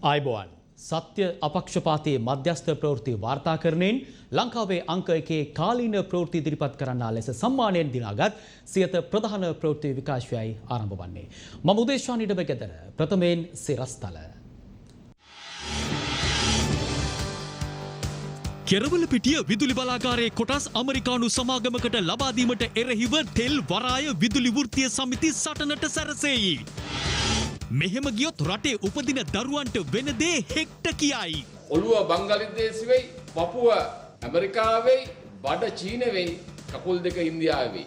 ආයුබෝවන් සත්‍ය අපක්ෂපාතී මධ්‍යස්ථ ප්‍රවෘත්ති වාර්තාකරණයෙන් ලංකාවේ අංක 1 කාලීන ප්‍රවෘත්ති ඉදිරිපත් කරන්නා ලෙස සම්මානයෙන් දිනාගත් සියත ප්‍රධාන ප්‍රවෘත්ති විකාශයයි ආරම්භ වන්නේ. මම උදේශානි ඩබගෙදර ප්‍රථමයෙන් සිරස්තල. කෙරවලපිටිය විදුලි බලාගාරයේ කොටස් ඇමරිකානු සමාගමකට ලබා දීමට එරෙහිව තෙල් වරාය විදුලි වෘත්තීය සමිති සටනට සැරසෙයි. මෙහෙම ගියොත් රටේ උපදින දරුවන්ට වෙන දේ හෙක්ට කියයි. ඔළුව බංගලිදේශෙයි, පපුව ඇමරිකාවෙයි, බඩ චීනෙවෙයි, කකුල් දෙක ඉන්දියාවෙයි.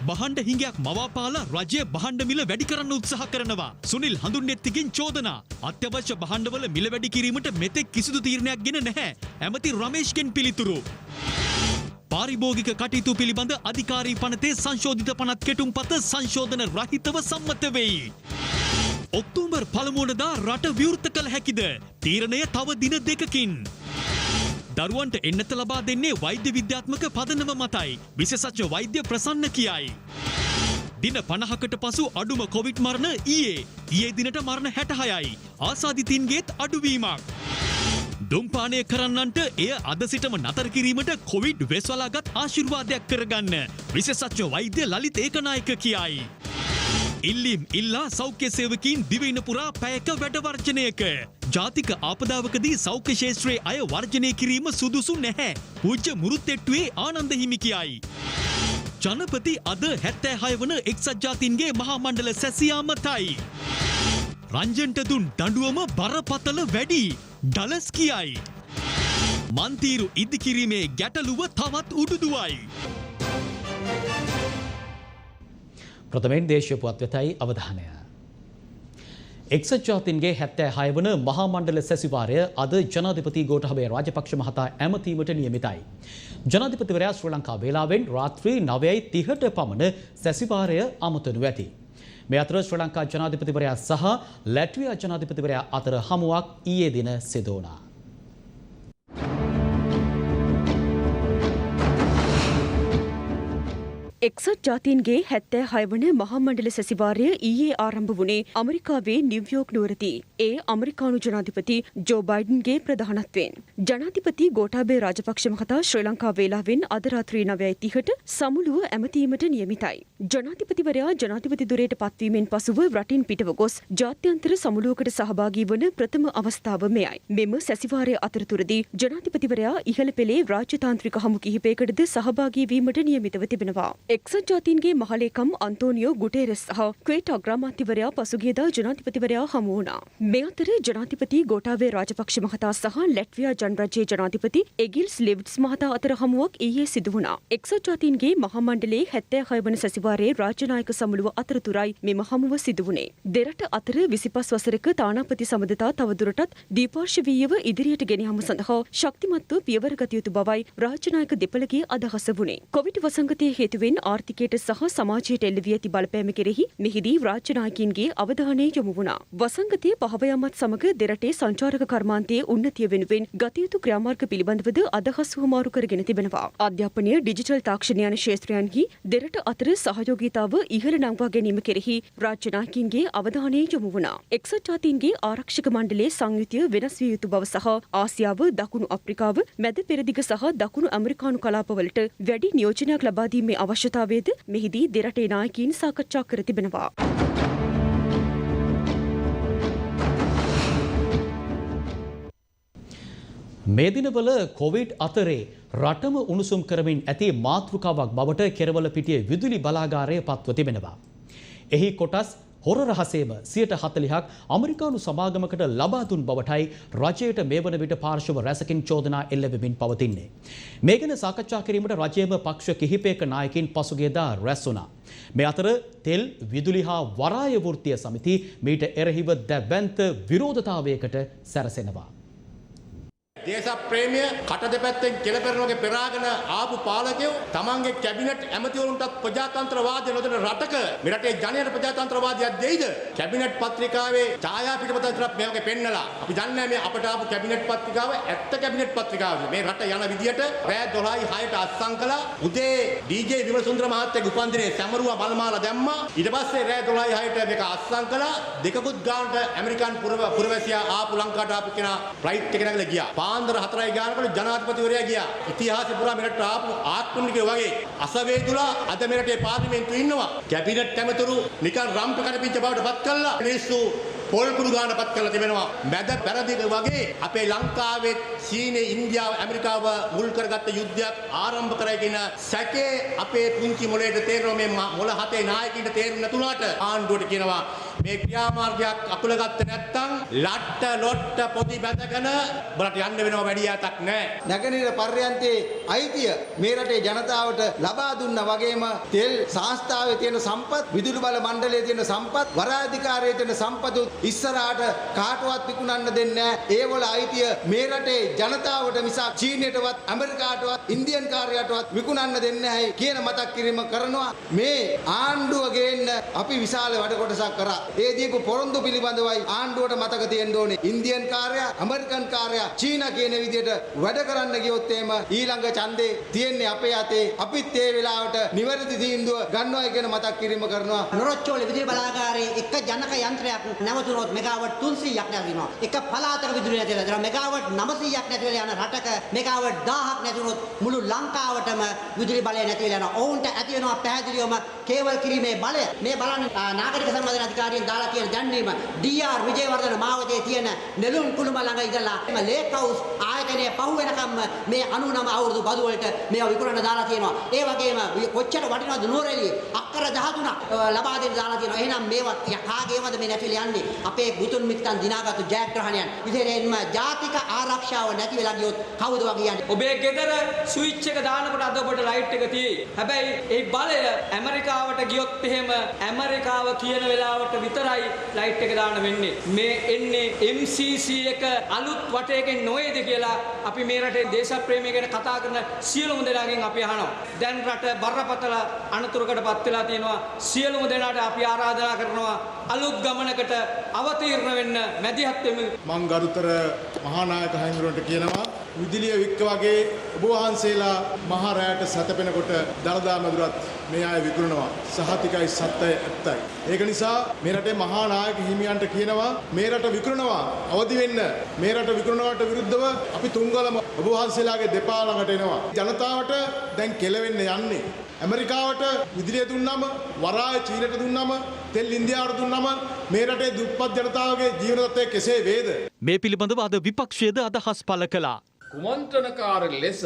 බහණ්ඩ හිඟයක් මවාපාලා රජය බහණ්ඩ මිල වැඩි කරන්න උත්සාහ කරනවා. සුනිල් හඳුන්නෙත්තිකින් චෝදනා. අත්‍යවශ්‍ය බහණ්ඩවල මිල වැඩි කිරීමට මෙතෙක් කිසිදු තීරණයක් ගෙන නැහැ. ඇමති රමේෂ්ගෙන් පිළිතුරු. පාරිභෝගික කටයුතු පිළිබඳ අධිකාරී පනතේ සංශෝධිත පනත් කෙටුම්පත සංශෝධන රහිතව සම්මත වෙයි. ඔක්තෝබර් 1 වෙනිදා රට විවෘත කළ හැකිද? තීරණය තව දින දෙකකින්. දරුවන්ට එන්නත ලබා දෙන්නේ වෛද්‍ය විද්‍යාත්මක පදනම මතයි. විශේෂඥ වෛද්‍ය ප්‍රසන්න කියයි. දින 50කට පසු අඩුම කොවිඩ් මරණ ඊයේ දිනට මරණ 66යි. ආසාදිතින්ගේත් අඩුවීමක්. දුම්පානය කරන්නන්ට එය අද සිටම නතර කිරීමට කොවිඩ් වෙස්වලාගත් ආශිර්වාදයක් කරගන්න විශේෂඥ වෛද්‍ය ලලිත් ඒකනායක කියයි. ඉල්ලීම් ඉල්ලා සෞඛ්‍ය සේවකීන් දිවයින පුරා පැයක වැඩ වර්ජනයක. ජාතික ආපදාවකදී සෞඛ්‍ය ශාස්ත්‍රයේ අය වර්ජනය කිරීම සුදුසු නැහැ. පූජ්‍ය මුරුත්තෙට්ටුවේ ආනන්ද හිමි කියයි. ජනපති අද 76 වන එක්සත් ජාතීන්ගේ මහා මණ්ඩල සැසියාමතයි. රංජන්ට දුන් දඬුවම බරපතල වැඩි. ඩලස් කියයි. මන්තීරු ඉදිකිරීමේ ගැටලුව තවත් උඩුදුවයි. ප්‍රථමයෙන් දේශීය පුවත් වෙතයි අවධානය. එක්සත් ජාතීන්ගේ 76 වන මහා මණ්ඩල සැසිවාරය අද ජනාධිපති ගෝඨාභය රාජපක්ෂ මහතා ඇමතීමට නියමිතයි. ජනාධිපතිවරයා ශ්‍රී ලංකා වේලාවෙන් රාත්‍රී 9:30ට පමණ සැසිවාරය අමතනු ඇති. මේ අතර ශ්‍රී ලංකා ජනාධිපතිවරයා සහ ලැට්වියා ජනාධිපතිවරයා අතර හමුවක් ඊයේ දින සිදු වුණා. එක්සත් ජාතීන්ගේ 76 වන මහා මණ්ඩල සැසිවාරය ඊයේ ආරම්භ වුණේ ඇමරිකාවේ නිව්යෝක් නුවරදී. ඒ ඇමරිකානු ජනාධිපති ජෝ බයිඩන්ගේ ප්‍රධානත්වයෙන්. ජනාධිපති ගෝඨාභය රාජපක්ෂ මහතා ශ්‍රී ලංකා වේලාවෙන් අද රාත්‍රී 9:30ට සමුළුව ඇමතීමට නියමිතයි. ජනාධිපතිවරයා ජනාධිපති ධුරයට පත්වීමෙන් පසුව රටින් පිටව ගොස් ජාත්‍යන්තර සමුළුවකට සහභාගී වන ප්‍රථම අවස්ථාව මෙයයි. මෙම සැසිවාරය අතරතුරදී ජනාධිපතිවරයා ඉහළ පෙළේ රාජ්‍යතාන්ත්‍රික හමු කිහිපයකටද සහභාගී වීමට නියමිතව තිබෙනවා. එක්සත් ජාතීන්ගේ මහලේකම් අන්තෝනියෝ ගුටේරස් සහ ක්වේට් අග්‍රාමාත්‍යවරයා පසුගියදා ජනාධිපතිවරයා හමු වුණා. මේ අතර ජනාධිපති ගෝඨාභය රාජපක්ෂ මහතා සහ ලැට්වියා ජනරජයේ ජනාධිපති එගිල්ස් ලිවිඩ්ස් මහතා අතර හමුවක් ඊයේ සිදු වුණා. එක්සත් ජාතීන්ගේ මහා මණ්ඩලයේ 76 වන සැසිවාරයේ රාජ්‍ය නායක සමුළුව අතරතුරයි මෙම හමුව සිදු වුණේ. දෙරට අතර 25 වසරක තානාපති සබඳතා තවදුරටත් ද්විපාර්ශ්වීයව ඉදිරියට ගෙන යාම සඳහා ශක්තිමත්ව පියවර ගත යුතු බවයි රාජ්‍ය නායක දෙපළගේ අදහස වුණේ. කොවිඩ් වසංගතයේ හේතුවෙන් ආර්ථිකයට සහ සමාජයට එල්ල වී ඇති බලපෑම කෙරෙහි මෙහිදී රාජ්‍ය නායකයින්ගේ අවධානය යොමු වුණා. වසංගතය පහව යාමත් සමග දෙරටේ සංචාරක කර්මාන්තයේ උන්නතිය වෙනුවෙන් ගත යුතු ක්‍රියාමාර්ග පිළිබඳවද අදහස් හුවමාරු කරගෙන තිබෙනවා. අධ්‍යාපනය ඩිජිටල් තාක්ෂණ යන ක්ෂේත්‍රයන්හි දෙරට අතර සහයෝගීතාව ඉහළ නංවා ගැනීම කෙරෙහි රාජ්‍ය නායකයින්ගේ අවධානය යොමු වුණා. එක්සත් ජාතීන්ගේ ආරක්ෂක මණ්ඩලයේ සංයුතිය වෙනස් විය යුතු බව සහ ආසියාව, දකුණු අප්‍රිකාව, මැද පෙරදිග සහ දකුණු ඇමරිකානු කලාපවලට වැඩි නියෝජනයක් ලබා දීමේ අවශ්‍යතාවයද මෙහිදී දෙරටේ නායකයින් සාකච්ඡා කර තිබෙනවා. මේ දිනවල කොවිඩ් අතරේ රටම උණුසුම් කරමින් ඇති මාතෘකාවක් බවට කෙරවලපිටිය විදුලි බලාගාරය පත්ව තිබෙනවා. එහි කොටස් හොර රහසේම 40%ක් ඇමරිකානු සමාගමකට ලබා දුන් බවටයි රජයට මේ වන විට පාර්ශව රැසකින් චෝදනා එල්ල වෙමින් පවතින්නේ. මේ ගැන සාකච්ඡා කිරීමට රජයේම පක්ෂ කිහිපයක නායකින් පසුගියදා රැස් වුණා. මේ අතර තෙල්, විදුලි හා වරාය වෘත්තීය සමිති මීට එරෙහිව දැවැන්ත විරෝධතාවයකට සැරසෙනවා. දේශ ප්‍රේමය කට දෙපැත්තෙන් කෙලපෙරන වගේ පෙරාගෙන ආපු පාලකයෝ තමන්ගේ කැබිනට් ඇමතිවරුන්ටත් ප්‍රජාතන්ත්‍රවාදය නොදෙන රටක මේ රටේ ජනයට ප්‍රජාතන්ත්‍රවාදයක් දෙයිද? කැබිනට් පත්‍රිකාවේ ඡායා පිටපතක් මේ වගේ පෙන්නලා අපි දන්නේ මේ අපට ආපු කැබිනට් පත්‍රිකාව ඇත්ත කැබිනට් පත්‍රිකාව. මේ රට යන විදියට රෑ 12යි 6ට අත්සන් කළා. උදේ ඩීජේ විමලසුන්දර මහත්තයාගේ උපන්දිනේ සැමරුවා මල්මාලා දැම්මා. ඊට පස්සේ රෑ 12යි 6ට මේක අත්සන් කළා. දෙකකුත් ගානට ඇමරිකන් පුරවැසියා ආපු ලංකාවට ආපු කෙනා ෆ්ලයිට් එක නැගලා ගියා. පාන්දර 4යි ගානකට ජනාධිපතිවරයා ගියා. ඉතිහාසෙ පුරා මෙරට ආපු ආත්මනිකය වගේ අසවේදුලා අද මෙරටේ පාර්ලිමේන්තුවේ ඉන්නවා. කැබිනට් ඇමතුරු නිකන් රම්ප කඩපිංච බවට පත් කළා. මිනිස්සු පොල් කුඩු ගානපත් කරලා තිබෙනවා. මැද පෙරදිග වගේ අපේ ලංකාවේ චීනය ඉන්දියාව ඇමරිකාව මුල් කරගත්ත යුද්ධයක් ආරම්භ කරගෙන සැකේ අපේ පුංචි මොලේට තේරෙනවා. මේ මොළ හතේ නායකයින්ට තේරුම් නැතුණාට ආණ්ඩුවට කියනවා මේ ක්‍රියාමාර්ගයක් අකුල ගත්තේ නැත්තම් ලට්ට ලොට්ට පොඩි බැඳගෙන බලට යන්න වෙනවා. වැඩි යාතක් නැහැ. නැගෙනහිර පර්යන්තයේ අයිතිය මේ රටේ ජනතාවට ලබා දුන්නා වගේම තෙල් සංස්ථාවේ තියෙන සම්පත්, විදුලි බල මණ්ඩලයේ තියෙන සම්පත්, වරාධිකාරයේ තියෙන සම්පත් ඉස්සරහට කාටවත් විකුණන්න දෙන්නේ නැහැ. ඒවල අයිතිය මේ රටේ ජනතාවට මිසක් චීනයටවත් ඇමරිකාටවත් ඉන්දියන් කාර්යයටවත් විකුණන්න දෙන්නේ නැහැ කියන මතක් කිරීම කරනවා. මේ ආණ්ඩුව ගේන්න අපි විශාල වැඩ කොටසක් කරා. ඒ දීපු පොරොන්දු පිළිබඳවයි ආණ්ඩුවට මතක තියෙන්න ඕනේ. ඉන්දියන් කාර්යය, ඇමරිකන් කාර්යය, චීනා කියන විදිහට වැඩ කරන්න ගියොත් එහෙම ඊළඟ ඡන්දේ තියෙන්නේ අපේ අතේ. අපිත් ඒ වෙලාවට නිවැරදි තීන්දුව ගන්නවයි කියන මතක් කිරීම කරනවා. නොරොච්චෝල විදුලි බලාගාරයේ එක ජනක යන්ත්‍රයක් නැවතුනොත් මෙගාවට් 300ක් නැතිවෙනවා. එක පළාතක විදුලි නැති වෙනවා. මෙගාවට් 900ක් නැති වෙලා යන රටක මෙගාවට් 1000ක් නැතිවුනොත් මුළු ලංකාවටම විදුලි බලය නැති වෙලා යනවා. ඔවුන්ට ඇති වෙනවා පැහැදිලිවම කේවල් කිරීමේ බලය. මේ බලන්න නාගරික සංවර්ධන අධිකාරියෙන් දාලා තියෙන දැන්වීම ඩී.ආර්. විජේවර්ධන මාවතේ තියෙන නෙළුම් කුළුම ළඟ ඉඳලා ලේක් හවුස් ආයතනයේ පහු වෙනකම් මේ 99 අවුරුදු බදු වලට මේවා විකුණන්න දාලා තියෙනවා. ඒ වගේම කොච්චර වටිනවද නුවරඑළියේ අක්කර 13ක් ලබා දෙන්න දාලා තියෙනවා. එහෙනම් මේවා කාගේවද මේ නැතිලා යන්නේ? අපේ බුතුන් මිත්තන් දිනාගත්තු ජයග්‍රහණයන්. ඉතින් ජාතික ආරක්ෂාව නැති වෙලා ගියොත් කවුද වගේ යන්නේ? ඔබේ ගෙදර ස්විච් එක දානකොට අද ඔබට ලයිට් එක තියෙයි. හැබැයි ඒ බලය ඇමරිකාවට ගියොත් එහෙම ඇමරිකාව කියන වෙලාවට විතරයි ලයිට් එක දාන්න වෙන්නේ. මේ එන්නේ MCC එක අලුත් වටයකින් නොවේද කියලා අපි මේ රටේ දේශප්‍රේමය ගැන කතා කරන සියලුම දෙනාගෙන් අපි අහනවා. දැන් රට බරපතල අනතුරකටපත් වෙලා තියෙනවා. සියලුම දෙනාට අපි ආරාධනා කරනවා අලුත් ගමනකට අවතීර්ණ වෙන්න මැදිහත් වෙමු. මං ගරුතර මහානායක හයිමුරන්ට කියනවා විදුලිය වික්ක වගේ ඔබ වහන්සේලා මහා රැයට සැතපෙනකොට දළදා මැදුරත් මේ අය විකුණනවා. සහතිකයි සත්‍යයි ඇත්තයි. ඒක නිසා මේ රටේ මහා නායක හිමියන්ට කියනවා මේ රට විකුණනවා අවදි වෙන්න. මේ රට විකුණනවට විරුද්ධව අපි තුංගලම ඔබ වහන්සේලාගේ දෙපා ළඟට එනවා. ජනතාවට දැන් කෙලවෙන්න යන්නේ. ඇමරිකාවට විදුලිය දුන්නම, වරාය චීනට දුන්නම, තෙල් ඉන්දියාවට දුන්නම මේ රටේ දුප්පත් ජනතාවගේ ජීවන තත්ත්වය කෙසේ වේද? මේ පිළිබඳව අද විපක්ෂයේද අදහස් පළ කළා. කුමන්ත්‍රණකාර ලෙස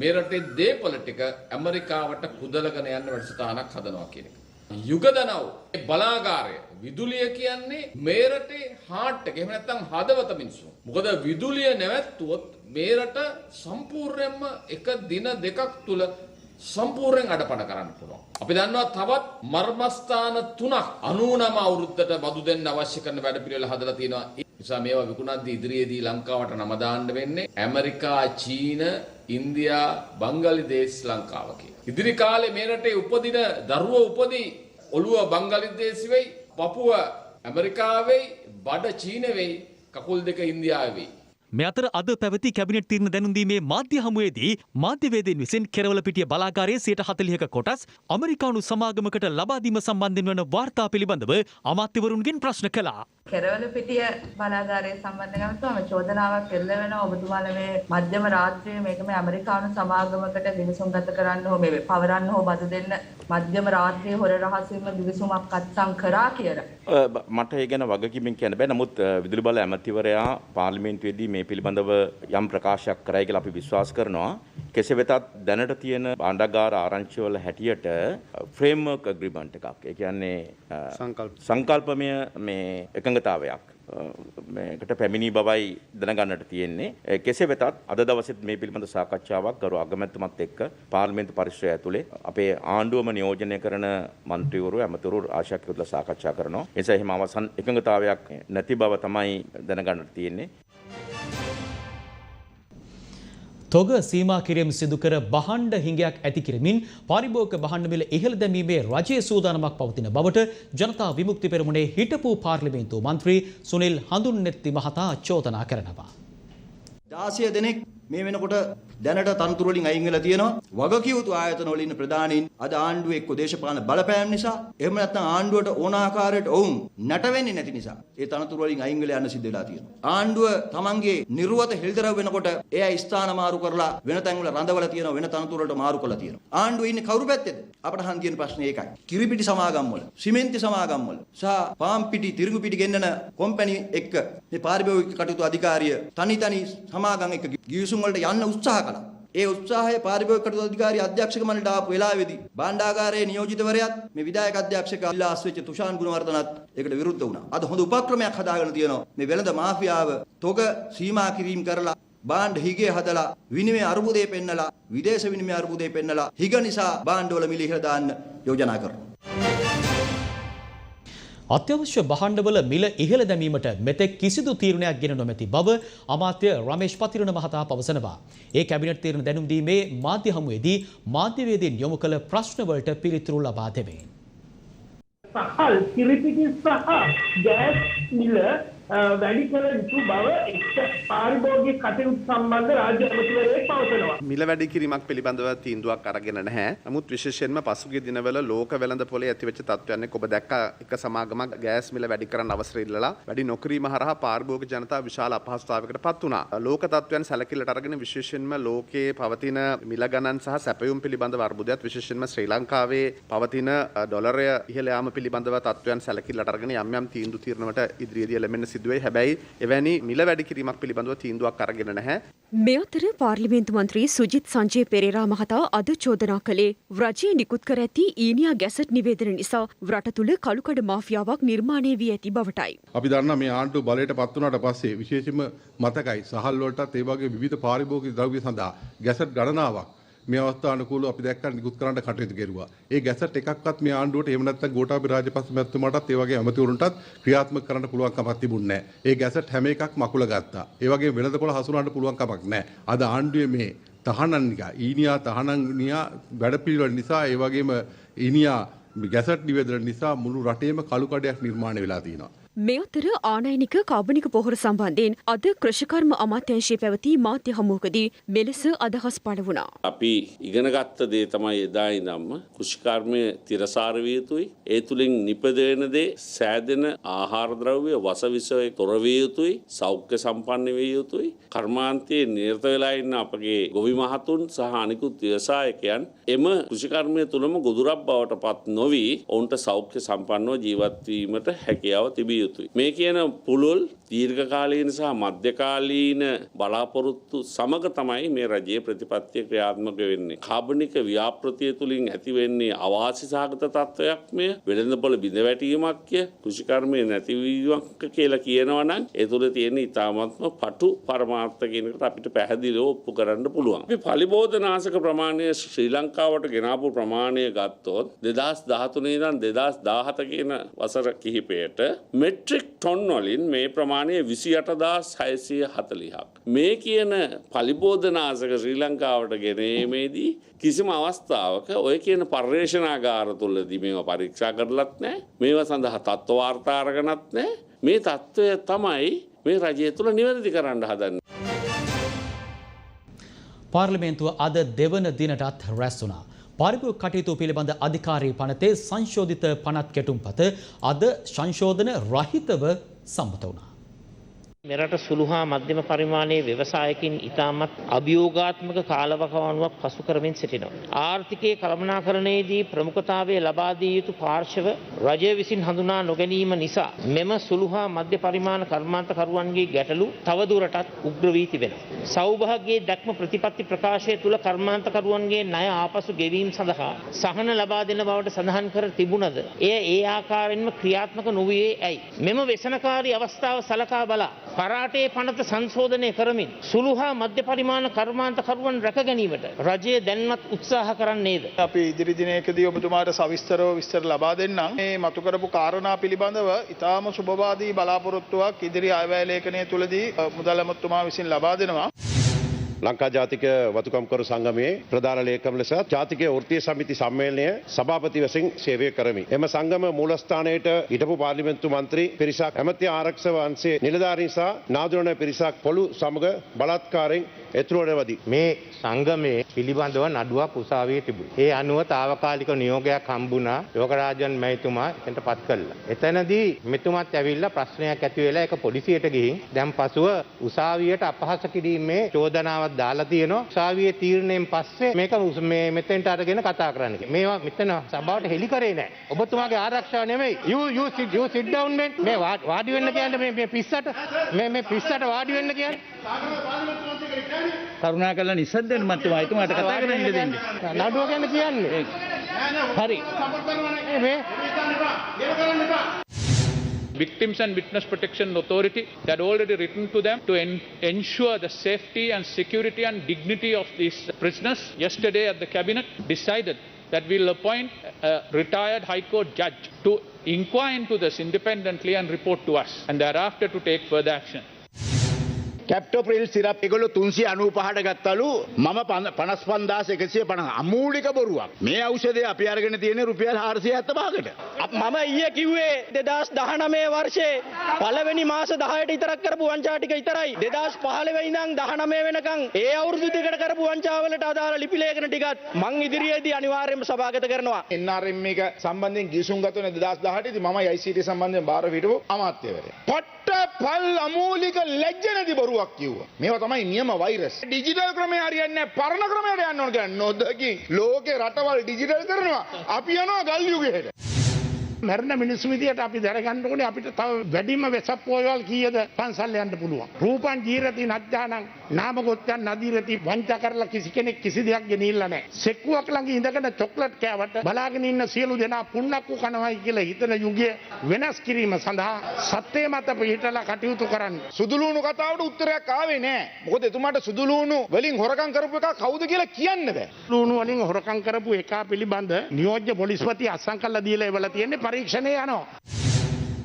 මේ රටේ දේපොළ ටික ඇමරිකාවට කුදලගෙන යන්න වැඩසටහනක් හදනවා කියන එක. යුගදනව් බලාගාරය විදුලිය කියන්නේ මේ රටේ හાર્ට් එක. එහෙම නැත්නම් හදවත මිනිස්සු. මොකද විදුලිය නැවැත්තුවොත් මේ රට සම්පූර්ණයෙන්ම එක දින දෙකක් තුල සම්පූර්ණයෙන් අඩපණ කරන්න පුළුවන්. අපි දන්නවා තවත් මර්මස්ථාන 3ක් 99 අවුරුද්දට බදු දෙන්න අවශ්‍ය කරන වැඩපිළිවෙල හදලා තියෙනවා. ඒ නිසා මේවා විකුණද්දී ඉදිරියේදී ලංකාවට නම දාන්න වෙන්නේ ඇමරිකා, චීන, ඉන්දියා, බංගලිදේශ, ලංකාව කියලා. ඉදිරි කාලේ මේ රටේ උපදින දරුවෝ උපදී ඔළුව බංගලිදේශ වෙයි, පපුව ඇමරිකාවෙයි, බඩ චීන වෙයි, කකුල් දෙක ඉන්දියාවේ වෙයි. මේ අතර අද පැවති කැබිනට් තීරණ දැනුම් දීමේ මාධ්‍ය හමුවේදී මාධ්‍යවේදීන් විසින් කෙරවලපිටිය බලාගාරයේ 40%ක කොටස් ඇමරිකානු සමාගමකට ලබා දීම සම්බන්ධයෙන් වන වාර්තා පිළිබඳව අමාත්‍යවරුන්ගෙන් ප්‍රශ්න කළා. කෙරවලපිටිය බලාගාරයේ සම්බන්ධව තමයි චෝදනාවක් එල්ල වෙනවා. ඔබතුමාලා මේ මධ්‍යම රාත්‍රියේ මේක මේ ඇමරිකානු සමාගමකට දිවිසුම් ගත කරන්න හෝ මේ පවරන්න හෝ බදු දෙන්න මධ්‍යම රාත්‍රියේ හොර රහසින්ම දිවිසුමක් අත්සන් කරා කියලා. මට ඒ ගැන වගකීමෙන් කියන්න බෑ. නමුත් විදුලි බල ඇමතිවරයා පාර්ලිමේන්තුවේදී මේ පිළිබඳව යම් ප්‍රකාශයක් කරයි කියලා අපි විශ්වාස කරනවා. කෙසේ වෙතත් දැනට තියෙන භාණ්ඩාගාර ආරංචිවල හැටියට ෆ්‍රේම්වර්ක් ඇග්‍රීමන්ට් එකක්. ඒ කියන්නේ සංකල්පමය මේ එකඟතාවයක් මේකට පැමිණි බවයි දැනගන්නට තියෙන්නේ. කෙසේ වෙතත් අද දවසේත් මේ පිළිබඳ සාකච්ඡාවක් ගරු අගමැතිතුමත් එක්ක පාර්ලිමේන්තු පරිශ්‍රය ඇතුලේ අපේ ආණ්ඩුවම නියෝජනය කරන മന്ത്രിවරු ඇමතිවරු ආශාක් යොදලා සාකච්ඡා කරනවා. ඒ නිසා එහෙම අවසන් එකඟතාවයක් නැති බව තමයි දැනගන්නට තියෙන්නේ. තොග සීමා කිරීම සිදු කර බහණ්ඩ හිඟයක් ඇති කිරමින් පාරිභෝගික බහණ්ඩ මිල ඉහළ දැමීමේ රජයේ සූදානමක් පවතින බවට ජනතා විමුක්ති පෙරමුණේ හිටපු පාර්ලිමේන්තු මන්ත්‍රී සුනිල් හඳුන්නෙත්ති මහතා චෝදනා කරනවා. 16 දෙනෙක් මේ වෙනකොට දැනට තනතුරු වලින් අයින් වෙලා තියෙනවා. වගකිය යුතු ආයතන වල ඉන්න ප්‍රධානීන් අද ආණ්ඩුවේ එක්ක දේශපාලන බලපෑම් නිසා එහෙම නැත්නම් ආණ්ඩුවට ඕන ආකාරයට ඔවුන් නැට වෙන්නේ නැති නිසා ඒ තනතුරු වලින් අයින් වෙලා යන්න සිද්ධ වෙලා තියෙනවා. ආණ්ඩුව තමන්ගේ නිර්වත හෙළිදරව් වෙනකොට එයා ස්ථාන මාරු කරලා වෙන තැන් වල රඳවලා තියෙනවා, වෙන තනතුරු වලට මාරු කරලා තියෙනවා. ආණ්ඩුවේ ඉන්නේ කවුරු පැත්තේද? අපට අහන් තියෙන ප්‍රශ්නේ ඒකයි. කිරිපිටි සමාගම් වල, සිමෙන්ති සමාගම් වල සහ පාම් පිටි, තිරිඟු පිටි ගෙන්නන කොම්පැනි එක්ක මේ පාරිභෝගික කටයුතු අධිකාරිය තනි සමාගම් එක්ක ගිවිසුම් වලට යන්න උත්සාහ කළා. ඒ උත්සාහය පාරිභෝගික කටයුතු අධිකාරිය අධ්‍යක්ෂක මණ්ඩලයට ආපු වෙලාවේදී භාණ්ඩාගාරයේ නියෝජිතවරයාත් මේ විධායක අධ්‍යක්ෂක ඉල්ලාස් වෙච්ච තුෂාන් ගුණවර්ධනත් ඒකට විරුද්ධ වුණා. අද හොඳ උපක්‍රමයක් හදාගෙන තියෙනවා. මේ වෙළඳ මාෆියාව තොග සීමා කිරීම කරලා බාණ්ඩ හිගේ හදලා විනිමය අර්බුදේ පෙන්නලා විදේශ විනිමය අර්බුදේ පෙන්නලා හිග නිසා බාණ්ඩවල මිල ඉහළ දාන්න යෝජනා කරනවා. අත්‍යවශ්‍ය භාණ්ඩවල මිල ඉහළ දැමීමට මෙතෙක් කිසිදු තීරණයක් ගෙන නොමැති බව අමාත්‍ය රමේෂ් පතිරණ මහතා පවසනවා. ඒ කැබිනට් තීරණ දැනුම් දීමේ මාධ්‍ය හමුවේදී මාධ්‍යවේදීන් යොමු කළ ප්‍රශ්නවලට පිළිතුරු ලබා දෙමින්. සහල් කිරිපිටි සහ ගෑස් මිල වැඩි කළ යුතු බව එක් පාරිභෝගික කටයුතු සම්බන්ධ රාජ්‍ය අමාත්‍යවරයෙක් පවසනවා. මිල වැඩි කිරීමක් පිළිබඳව තීන්දුවක් අරගෙන නැහැ. නමුත් විශේෂයෙන්ම පසුගිය දිනවල ලෝක වෙළඳ පොලේ ඇතිවෙච්ච තත්ත්වයන් එක්ක ඔබ දැක්ක එක සමාගමක් ගෑස් මිල වැඩි කරන්න අවසර ඉල්ලලා වැඩි නොකිරීම හරහා පාරිභෝගික ජනතාව විශාල අපහසුතාවයකට පත් වුණා. ලෝක තත්ත්වයන් සැලකිල්ලට අරගෙන විශේෂයෙන්ම ලෝකයේ පවතින මිල ගණන් සහ සැපයුම් පිළිබඳව අර්බුදයක් විශේෂයෙන්ම ශ්‍රී ලංකාවේ පවතින ඩොලරය ඉහළ යාම පිළිබඳව තත්ත්වයන් සැලකිල්ලට අරගෙන යම් තීන්දුව తీරනවට ඉදිරියේදී එළඹෙන්න සිදුවේ. හැබැයි එවැනි මිල වැඩි කිරීමක් පිළිබඳව තීන්දුවක් අරගෙන නැහැ. මේ අතර පාර්ලිමේන්තු මන්ත්‍රී සුජිත් සංජය පෙරේරා මහතා අද චෝදනා කළේ රජයේ නිකුත් කර ඇති ඊනියා ගැසට් නිවේදන නිසා රට තුළ කළුකඩ මාෆියාවක් නිර්මාණය වී ඇති බවටයි. අපි දන්නා මේ ආණ්ඩුව බලයට පත් වුණාට පස්සේ විශේෂයෙන්ම මතකයි සහල් වලටත් ඒ වගේ විවිධ පාරිභෝගික ද්‍රව්‍ය සඳහා ගැසට් ගණනාවක් මේ අවස්ථානුකූලව අපි දැක්කා නිකුත් කරන්න කටයුතු කෙරුවා. ඒ ගැසට් එකක්වත් මේ ආණ්ඩුවට එහෙම නැත්නම් ගෝඨාභය රාජපක්ෂ මැතිතුමාටත් ඒ වගේ ඇමතිවරුන්ටත් ක්‍රියාත්මක කරන්න පුළුවන් කමක් තිබුණේ නැහැ. ඒ ගැසට් හැම එකක් මකුල ගත්තා. ඒ වගේ වෙළඳපොළ හසුරවන්න පුළුවන් කමක් නැහැ. අද ආණ්ඩුවේ මේ තහනන්නිකා ඊනියා තහනන්නියා වැඩපිළිවෙල නිසා ඒ වගේම ඊනියා ගැසට් නිවේදන නිසා මුළු රටේම කළු කඩයක් නිර්මාණය වෙලා තියෙනවා. මේ අතර ආනයනික කාබනික පොහොර සම්බන්ධයෙන් අද කෘෂිකර්ම අමාත්‍යාංශයේ පැවති මාධ්‍ය හමුවකදී මෙලෙස අදහස් පළ වුණා. අපි ඉගෙනගත්ත දේ තමයි එදා ඉඳන්ම කෘෂිකර්මය තිරසාර විය යුතුයි. ඒ තුලින් නිපදවෙන දේ සෑදෙන ආහාර ද්‍රව්‍ය වසවිසයෙන් තොර විය යුතුයි. සෞඛ්‍ය සම්පන්න විය යුතුයි. කර්මාන්තයේ නිරත වෙලා ඉන්න අපගේ ගොවි මහතුන් සහ අනිකුත් ව්‍යවසායකයන් එම කෘෂිකර්මය තුලම ගොදුරක් බවට පත් නොවි ඔවුන්ට සෞඛ්‍ය සම්පන්නව ජීවත් වීමට හැකියාව තිබිය යුතුයි. මේ කියන පුළුල් දීර්ඝකාලීන සහ මධ්‍යකාලීන බලාපොරොත්තු සමග තමයි මේ රජයේ ප්‍රතිපත්තිය ක්‍රියාත්මක වෙන්නේ. කාබනික ව්‍යාපෘතිය තුලින් ඇති වෙන්නේ අවාසි සහගත තත්වයක් මේ වෙළඳපොළ බිඳ වැටීමක්ය කෘෂිකර්මයේ නැතිවීමක් කියලා කියනවා නම් ඒ තුල තියෙන ඊ타මත්ම පටු පරමාර්ථ කියන එකට අපිට පැහැදිලිව ඔප්පු කරන්න පුළුවන්. අපි පලිබෝධනාශක ප්‍රමාණය ශ්‍රී ලංකාවට ගෙනාපු ප්‍රමාණය ගත්තොත් 2013 ඉඳන් 2017 කියන වසර කිහිපයට මෙට්‍රික් ටොන් වලින් මේ ප්‍රමාණය 28640ක්. මේ කියන පලිබෝධනාශක ශ්‍රී ලංකාවට ගෙනීමේදී කිසිම අවස්ථාවක ඔය කියන පර්යේෂණාගාර තුලදී මේවා පරීක්ෂා කරලත් නැහැ. මේවා සඳහා තත්ත්ව වාර්තා අරගෙනත් නැහැ. මේ තත්ත්වය තමයි මේ රජය තුල නිවැරදි කරන්න හදන්නේ. පාර්ලිමේන්තුව අද දෙවන දිනටත් රැස් වුණා. පාරිභෝගික කටයුතු පිළිබඳ අධිකාරී පනතේ සංශෝධිත පනත් කෙටුම්පත අද සංශෝධන රහිතව සම්මත වුණා. මෙරට සුළු හා මධ්‍යම පරිමාණයේ ව්‍යවසායකින් ඉතාමත් අභියෝගාත්මක කාලවකවානුවක් පසු කරමින් සිටිනවා. ආර්ථිකයේ කළමනාකරණයේදී ප්‍රමුඛතාවය ලබා දිය යුතු පාර්ශව රජය විසින් හඳුනා නොගැනීම නිසා මෙම සුළු හා මධ්‍ය පරිමාණ කර්මාන්තකරුවන්ගේ ගැටලු තවදුරටත් උග්‍ර වී තිබෙනවා. සෞභාග්‍යයේ දැක්ම ප්‍රතිපත්ති ප්‍රකාශය තුළ කර්මාන්තකරුවන්ගේ ණය ආපසු ගෙවීම සඳහා සහන ලබා දෙන බවට සඳහන් කර තිබුණද එය ඒ ආකාරයෙන්ම ක්‍රියාත්මක නොවුයේ ඇයි? මෙම වෙසනකාරී අවස්ථාව සලකා බලා පරාටේ පනත සංශෝධනය කරමින් සුළු හා මධ්‍ය පරිමාණ කර්මාන්තකරුවන් රැක ගැනීමට රජය දැන්වත් උත්සාහ කරන්නේද? අපි ඉදිරි දිනයකදී ඔබතුමාට සවිස්තරව විස්තර ලබා දෙන්නම්. මේ මතු කරපු කාරණා පිළිබඳව ඉතාම සුබවාදී බලාපොරොත්තුවක් ඉදිරි අයවැය ලේඛනය තුලදී මුදල් ඇමතුමා විසින් ලබා දෙනවා. ලංකා ජාතික වතුකම්කරු සංගමයේ ප්‍රධාන ලේකම් ලෙස ජාතික වෘත්තීය සමිති සම්මේලනය සභාපති වශයෙන් සේවය කරමි. එම සංගම මූලස්ථානයට හිටපු පාර්ලිමේන්තු මන්ත්‍රී පිරිසක්, ඇමති ආරක්ෂක වංශයේ නිලධාරීන් සහ නාදුරන පිරිසක් පොළු සමග බලත්කාරයෙන් එතුරුවනවදී. මේ සංගමයේ පිළිබඳව නඩුවක් උසාවියේ තිබුණා. ඒ අනුව తాවකාලික නියෝගයක් හම්බුණා යෝගරාජන් මැතිතුමා එතනට පත් කළා. එතනදී මෙතුමත් ඇවිල්ලා ප්‍රශ්නයක් ඇති වෙලා ඒක පොලිසියට ගිහින් දැන් පසුව උසාවියට අපහාස කිරීමේ චෝදනාවක් දාලා තියෙනවා. උසාවියේ තීරණයෙන් පස්සේ මේක මෙතෙන්ට අරගෙන කතා කරන්න. මේවා මෙතන සභාවට හෙලි කරේ නැහැ. ඔබතුමාගේ ආරක්ෂාව නෙමෙයි. you sit down man. මේ වාඩි වෙන්න කියන්නේ මේ පිස්සට මේ පිස්සට වාඩි වෙන්න කියන්නේ. කරුණාකරලා නිසද්දෙන් මත්තම එතුමාට කතා කරන්න ඉන්න දෙන්න. නඩුව ගැන කියන්නේ. හරි. Victims and Witness Protection Authority had already written to them to ensure the safety and security and dignity of these prisoners. Yesterday at the cabinet decided that we will appoint a retired High Court judge to inquire into this independently and report to us, and thereafter to take further action. Captopril syrup ඒගොල්ලෝ 395ට ගත්තලු මම 55150 අමූලික බොරුවක්. මේ ඖෂධය අපි අරගෙන තියෙන්නේ රුපියල් 475කට. මම ඊයේ කිව්වේ 2019 වර්ෂයේ පළවෙනි මාස 10ට විතරක් කරපු වංචා ටික විතරයි. 2015 ඉඳන් 19 වෙනකන් ඒ අවුරුදු දෙකට කරපු වංචාවලට අදාළ ලිපි ලේඛන ටිකත් මං ඉදිරියේදී අනිවාර්යයෙන්ම සභාගත කරනවා. NRM එක සම්බන්ධයෙන් ගිවිසුම් ගත්තනේ 2018 දී මම ICT සම්බන්ධයෙන් බාර හිටපු අමාත්‍යවරයා. පල් අමූලික ලැජ්ජ නැති බොරුවක් කිව්වා. මේවා තමයි නියම වෛරස්. ඩිජිටල් ක්‍රමය හරියන්නේ නැහැ. පරණ ක්‍රමයට යන්න ඕන කියන්නේ නොදකින්. ලෝකේ රටවල් ඩිජිටල් කරනවා. අපි යනවා ගල් යුගයට. මරණ මිනිස්සු විදියට අපි දැනගන්න ඕනේ අපිට තව වැඩිම වෙසක් පොයවල් කීයද පන්සල් යන්න පුළුවන්. රූපං ජීරති නජ්ජානං නාමගොත්තං නදීරති වංචා කරලා කිසි කෙනෙක් කිසි දෙයක් ගෙනිල්ලා නැහැ. සෙක්කුවක් ළඟ ඉඳගෙන චොක්ලට් කෑවට බලාගෙන ඉන්න සියලු දෙනා පුන්නක්කු කනවයි කියලා හිතන යුගය වෙනස් කිරීම සඳහා සත්‍ය මත පිළිටලා කටයුතු කරන්න. සුදුලුණු කතාවට උත්තරයක් ආවේ නැහැ. මොකද එතුමාට සුදුලුණු වලින් හොරකම් කරපු එක කවුද කියලා කියන්න බෑ. ලුණු වලින් හොරකම් කරපු එක පිළිබඳ නියෝජ්‍ය පොලිස්පති අත්සන් කළා දීලා එවලා තියෙන්නේ පරීක්ෂණය යනවා.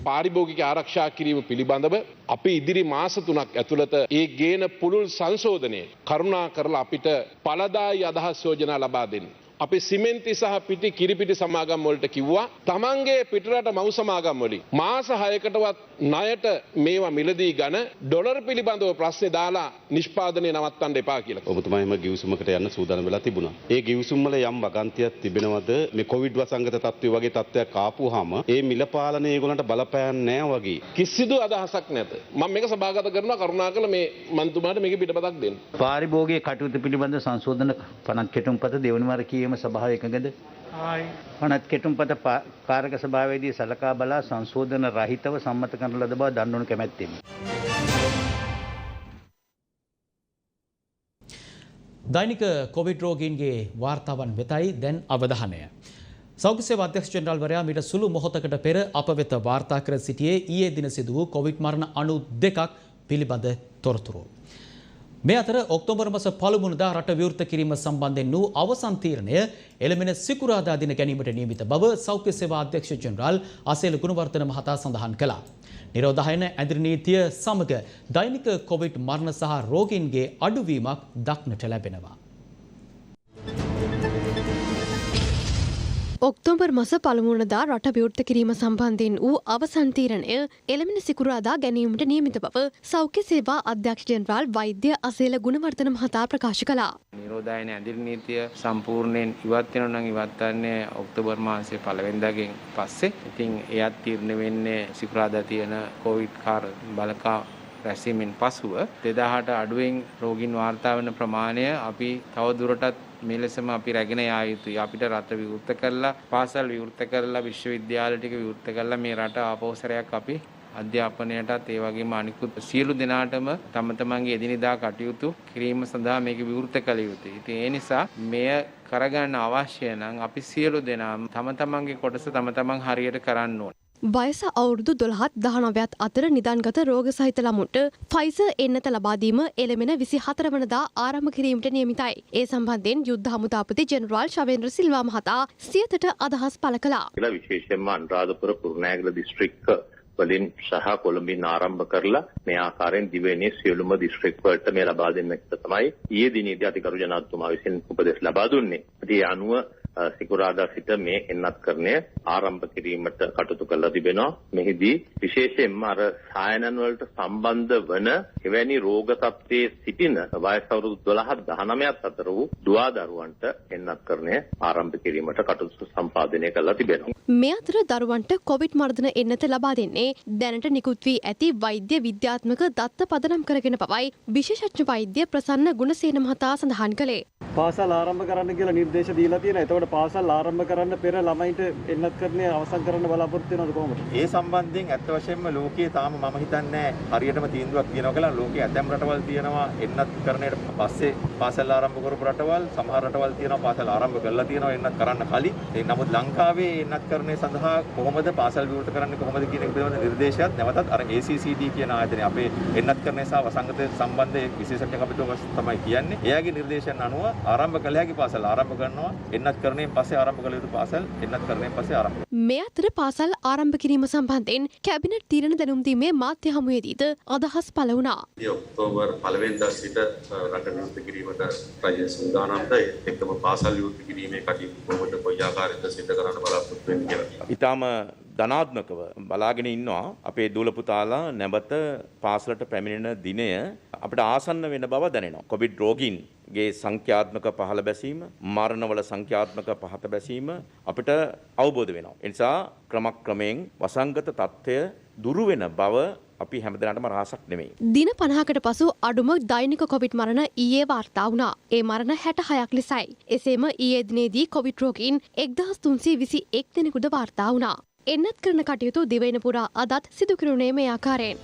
පාරිභෝගික ආරක්ෂා කිරීම පිළිබඳව අපි ඉදිරි මාස 3ක් ඇතුළත ඒ ගේන පුළුල් සංශෝධනයේ කරුණා කරලා අපිට ඵලදායී අදහස් යෝජනා ලබා දෙන්න. අපි සිමෙන්ති සහ පිටි කිරිපිටි සමාගම් වලට කිව්වා තමන්ගේ පිටරට මව් සමාගම් වලින් මාස 6කටවත් ණයට මේවා මිලදී ගන්න ඩොලර් පිළිබඳව ප්‍රශ්නේ දාලා නිෂ්පාදනය නවත්තන්න එපා කියලා. ඔබතුමා එහෙම ගිවිසුමකට යන්න සූදානම් වෙලා තිබුණා. ඒ ගිවිසුම් වල යම් වගන්තියක් තිබෙනවද මේ කොවිඩ් වසංගත තත්ත්වය වගේ තත්ත්වයක් ආපුවාම ඒ මිල පාලනය ඒගොල්ලන්ට බලපෑන්නේ නැහැ වගේ. කිසිදු අදහසක් නැත. මම මේක සභාගත කරනවා කරුණාකරලා මේ මන්තුමාට මේක පිටපතක් දෙන්න. පාරිභෝගික කටයුතු පිළිබඳ සංශෝධන පනත් කෙටුම්පත දෙවනි වාර කීම සභාව එකඟද? පනත් කෙටුම්පත කාරක සභාවේදී සලකා බලා සංශෝධන රහිතව සම්මත කරන ලද බව දන්වනු කැමැත්තෙමි. දෛනික කොවිඩ් රෝගීන්ගේ වාර්තාවන් වෙතයි දැන් අවධානය. සෞඛ්‍ය සේවා අධ්‍යක්ෂ ජෙනරාල්වරයා මීට සුළු මොහොතකට පෙර අප වෙත වාර්තා කර සිටියේ ඊයේ දින සිදු වූ කොවිඩ් මරණ 92ක් පිළිබඳ තොරතුරු. මේ අතර ඔක්තෝබර් මාස පළමුවනදා රට විවෘත කිරීම සම්බන්ධයෙන් වූ අවසන් තීරණය එළඹෙන සිකුරාදා දින ගැනීමට නියමිත බව සෞඛ්‍ය සේවා අධ්‍යක්ෂ ජෙනරාල් අසේල ගුණවර්ධන මහතා සඳහන් කළා. නිරෝධායන ඇඳිරි නීතිය සමග දෛනික කොවිඩ් මරණ සහ රෝගීන්ගේ අඩුවීමක් දක්නට ලැබෙනවා. ඔක්තෝබර් මස පළමුවනදා රට විවෘත කිරීම සම්බන්ධයෙන් වූ අවසන් තීරණය එළඹෙන සිකුරාදා ගැනීමට නියමිත බව සෞඛ්‍ය සේවා අධ්‍යක්ෂ ජෙනරාල් වෛද්‍ය අසේල ගුණවර්ධන මහතා ප්‍රකාශ කළා. නිරෝධායන ඇඳිරි නීතිය සම්පූර්ණයෙන් ඉවත් වෙනවා නම් ඉවත් වන්නේ ඔක්තෝබර් මාසයේ පළවෙනිදාගෙන් පස්සේ. ඉතින් එයත් තීරණය වෙන්නේ සිකුරාදා තියෙන කොවිඩ් කාර බලකා රැසීමෙන් පසුව 2008 අඩුවෙන් රෝගීන් වාර්තා වන ප්‍රමාණය අපි තව දුරටත් මේ ලෙසම අපි රැගෙන යා යුතුයි. අපිට රට විවෘත කරලා පාසල් විවෘත කරලා විශ්වවිද්‍යාල ටික විවෘත කරලා මේ රට ආපෞසරයක් අපි අධ්‍යාපනයටත් ඒ වගේම අනිකුත් සියලු දෙනාටම තම තමන්ගේ එදිනෙදා කටයුතු කිරීම සඳහා මේක විවෘත කළ යුතුයි. ඉතින් ඒ නිසා මෙය කරගන්න අවශ්‍ය නම් අපි සියලු දෙනාම තම තමන්ගේ කොටස තම තමන් හරියට කරන්න ඕනේ. වයස අවුරුදු 12-19ත් අතර නිදන්ගත රෝග සහිත ළමුන්ට ෆයිසර් එන්නත ලබා දීම එළමෙන 24 වනදා ආරම්භ කිරීමට නියමිතයි. ඒ සම්බන්ධයෙන් යුද්ධ හමුදාපති ජෙනරාල් ශවේන්ද්‍ර සිල්වා මහතා සියතට අදහස් පළ කළා. විශේෂයෙන්ම අනුරාධපුර කුරුණෑගල දිස්ත්‍රික්ක වලින් සහ කොළඹින් ආරම්භ කරලා මේ ආකාරයෙන් දිවයිනේ සියලුම දිස්ත්‍රික් වලට මේ ලබා දෙන්න එක තමයි ඊයේ දිනේදී අධිකරු ජනාධිපතිතුමා විසින් උපදෙස් ලබා දුන්නේ. ඒ අනුව සිකුරාදා සිට මේ එන්නත්කරණය ආරම්භ කිරීමට කටයුතු කරලා තිබෙනවා. මෙහිදී විශේෂයෙන්ම අර සායනන් වලට සම්බන්ධ වන එවැනි රෝග තත්ත්වයේ සිටින වයස අවුරුදු 12 19ත් අතර වූ දුවා දරුවන්ට එන්නත්කරණය ආරම්භ කිරීමට කටයුතු සම්පාදනය කරලා තිබෙනවා. මේ අතර දරුවන්ට කොවිඩ් මර්ධන එන්නත ලබා දෙන්නේ දැනට නිකුත් වී ඇති වෛද්‍ය විද්‍යාත්මක දත්ත පදනම් කරගෙන පවයි විශේෂඥ වෛද්‍ය ප්‍රසන්න ගුණසේන මහතා සඳහන් කළේ. පාසල් ආරම්භ කරන්න කියලා නිර්දේශ දීලා තියෙනවා. එතකොට පාසල් ආරම්භ කරන්න පෙර ළමයින්ට එන්නත්කරණය අවසන් කරන්න බලාපොරොත්තු වෙනවද කොහොමද? ඒ සම්බන්ධයෙන් ඇත්ත වශයෙන්ම ලෝකයේ තාම මම හිතන්නේ හරියටම තීන්දුවක් තියෙනවා කියලා. ලෝකයේ ඇතැම් රටවල් තියෙනවා එන්නත්කරණයට පස්සේ පාසල් ආරම්භ කරපු රටවල්, සමහර රටවල් තියෙනවා පාසල් ආරම්භ කරලා තියෙනවා එන්නත් කරන්න කලින්. නමුත් ලංකාවේ එන්නත්කරණය සඳහා කොහොමද පාසල් විවෘත කරන්නේ කොහොමද කියන එක පිළිබඳ නිර්දේශයක් නැවතත් අර ACCD කියන ආයතනය අපේ එන්නත්කරණය සහ වසංගත සම්බන්ධ විශේෂඥ කමිටුව තමයි කියන්නේ. එයාගේ නිර්දේශයන් අනුව ආරම්භ කළ හැකි පාසල් ආරම්භ කරනවා. එන්නත්කරණයෙන් පස්සේ ආරම්භ කළ යුතු පාසල් එන්නත්කරණයෙන් පස්සේ ආරම්භ. මේ අතර පාසල් ආරම්භ කිරීම සම්බන්ධයෙන් කැබිනට් තීරණ දැනුම් දීමේ මාධ්‍ය හමුවේදීද අදහස් පළ වුණා. ඔක්තෝබර් 1 වෙනිදා සිට රට විවෘත කිරීමට රජය සූදානම්ද එක්කම පාසල් විවෘත කිරීමේ කටයුතු කොහොමද කොයි ආකාරයකට සිදු කරන්න බලාපොරොත්තු වෙන්නේ කියලා. ඊටාම ධනාත්මකව බලාගෙන ඉන්නවා අපේ දූල පුතාලා නැවත පාසලට පැමිණෙන දිනය අපිට ආසන්න වෙන බව දැනෙනවා. කොවිඩ් රෝගීන්ගේ සංඛ්‍යාත්මක පහළ බැසීම, මරණවල සංඛ්‍යාත්මක පහත බැසීම අපිට අවබෝධ වෙනවා. ඒ නිසා ක්‍රමක්‍රමයෙන් වසංගත තත්ත්වය දුරු වෙන බව අපි හැමදෙනාටම රහසක් නෙමෙයි. දින 50කට පසු අඩුම දෛනික කොවිඩ් මරණ ඊයේ වාර්තා වුණා. ඒ මරණ 66ක් ලෙසයි. එසේම ඊයේ දිනේදී කොවිඩ් රෝගීන් 1321 දෙනෙකුට වාර්තා වුණා. එන්නත් කරන කටයුතු දිවයින පුරා අදත් සිදු කෙරුණේ මේ ආකාරයෙන්.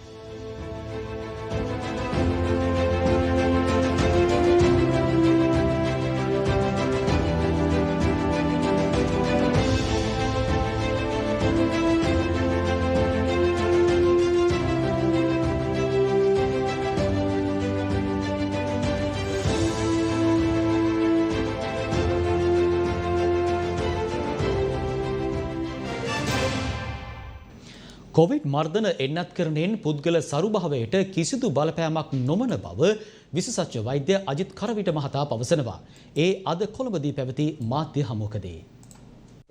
කොවිඩ් මර්ධන එන්නත්කරණයෙන් පුද්ගල සරුභාවයට කිසිදු බලපෑමක් නොමන බව විශේෂඥ වෛද්‍ය අජිත් කරවිට මහතා පවසනවා. ඒ අද කොළඹදී පැවති මාධ්‍ය හමුවකදී.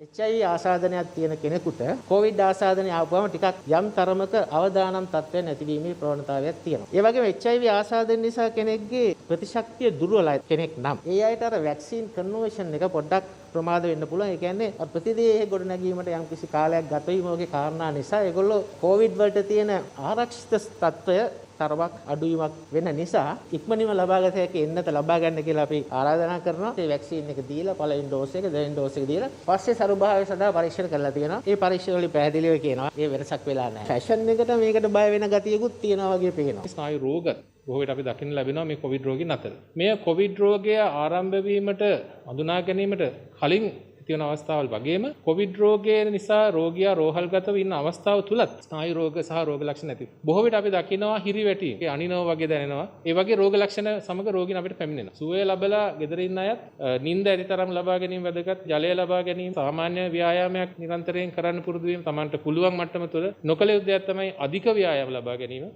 HIV ආසාදනයක් තියෙන කෙනෙකුට කොවිඩ් ආසාදනය ආවම ටිකක් යම් තරමක අවදානම් තත්ත්වයක් නැතිවීමේ ප්‍රවණතාවයක් තියෙනවා. ඒ වගේම HIV ආසාදනය නිසා කෙනෙක්ගේ ප්‍රතිශක්තිය දුර්වලයි කෙනෙක් නම් ඒ අයට අර වැක්සින් කන්වර්ෂන් එක පොඩ්ඩක් ප්‍රමාද වෙන්න පුළුවන්. ඒ කියන්නේ ප්‍රතිදේහ ගොඩ නැගීමට යම් කිසි කාලයක් ගත වීම වගේ කාරණා නිසා ඒගොල්ලෝ කොවිඩ් වලට තියෙන ආරක්ෂිත තත්ත්වය තරමක් අඩුවීමක් වෙන නිසා ඉක්මනින්ම ලබාගත හැකි එන්නත ලබා ගන්න කියලා අපි ආරාධනා කරනවා. ඒ වැක්සින් එක දීලා පළවෙනි ඩෝස් එක දෙවෙනි ඩෝස් එක දීලා පස්සේ සරුභාවය සඳහා පරීක්ෂණ කරලා තියෙනවා. ඒ පරීක්ෂණ වලින් පැහැදිලිව කියනවා මේ වෙනසක් වෙලා නැහැ. ෆැෂන් එකට මේකට බය වෙන ගතියකුත් තියෙනවා වගේ පේනවා. ස්නායු රෝග බොහෝ විට අපි දකින්න ලැබෙනවා මේ කොවිඩ් රෝගීන් අතර. මේ කොවිඩ් රෝගය ආරම්භ වීමට හඳුනා ගැනීමට කලින් තියෙන අවස්ථාවල් වගේම කොවිඩ් රෝගය නිසා රෝගියා රෝහල්ගතව ඉන්න අවස්ථාව තුලත් ස්නායු රෝග සහ රෝග ලක්ෂණ ඇති. බොහෝ විට අපි දකිනවා හිරිවැටි, අනිනව වගේ දැනෙනවා. ඒ වගේ රෝග ලක්ෂණ සමග රෝගීන් අපිට පැමිණෙනවා. සුවය ලැබලා ගෙදර ඉන්න අයත් නිින්ද ඇතිතරම් ලබා ගැනීම වැදගත්, ජලය ලබා ගැනීම, සාමාන්‍ය ව්‍යායාමයක් නිරන්තරයෙන් කරන්න පුරුදු වීම, Tamanට පුළුවන් මට්ටම තුළ නොකළ යුතු දෙයක් තමයි අධික ව්‍යායාම ලබා ගැනීම.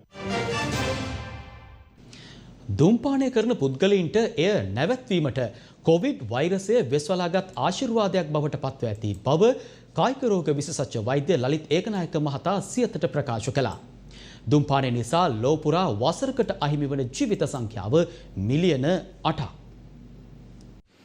දුම්පානය කරන පුද්ගලයින්ට එය නැවැත්වීමට කොවිඩ් වෛරසය වෙස්වලාගත් ආශිර්වාදයක් බවට පත්ව ඇති බව කායික රෝග විශේෂඥ වෛද්‍ය ලලිත් ඒකනායක මහතා සියතට ප්‍රකාශ කළා. දුම්පානය නිසා ලෝපුරා වසරකට අහිමි වන ජීවිත සංඛ්‍යාව මිලියන 8ක්.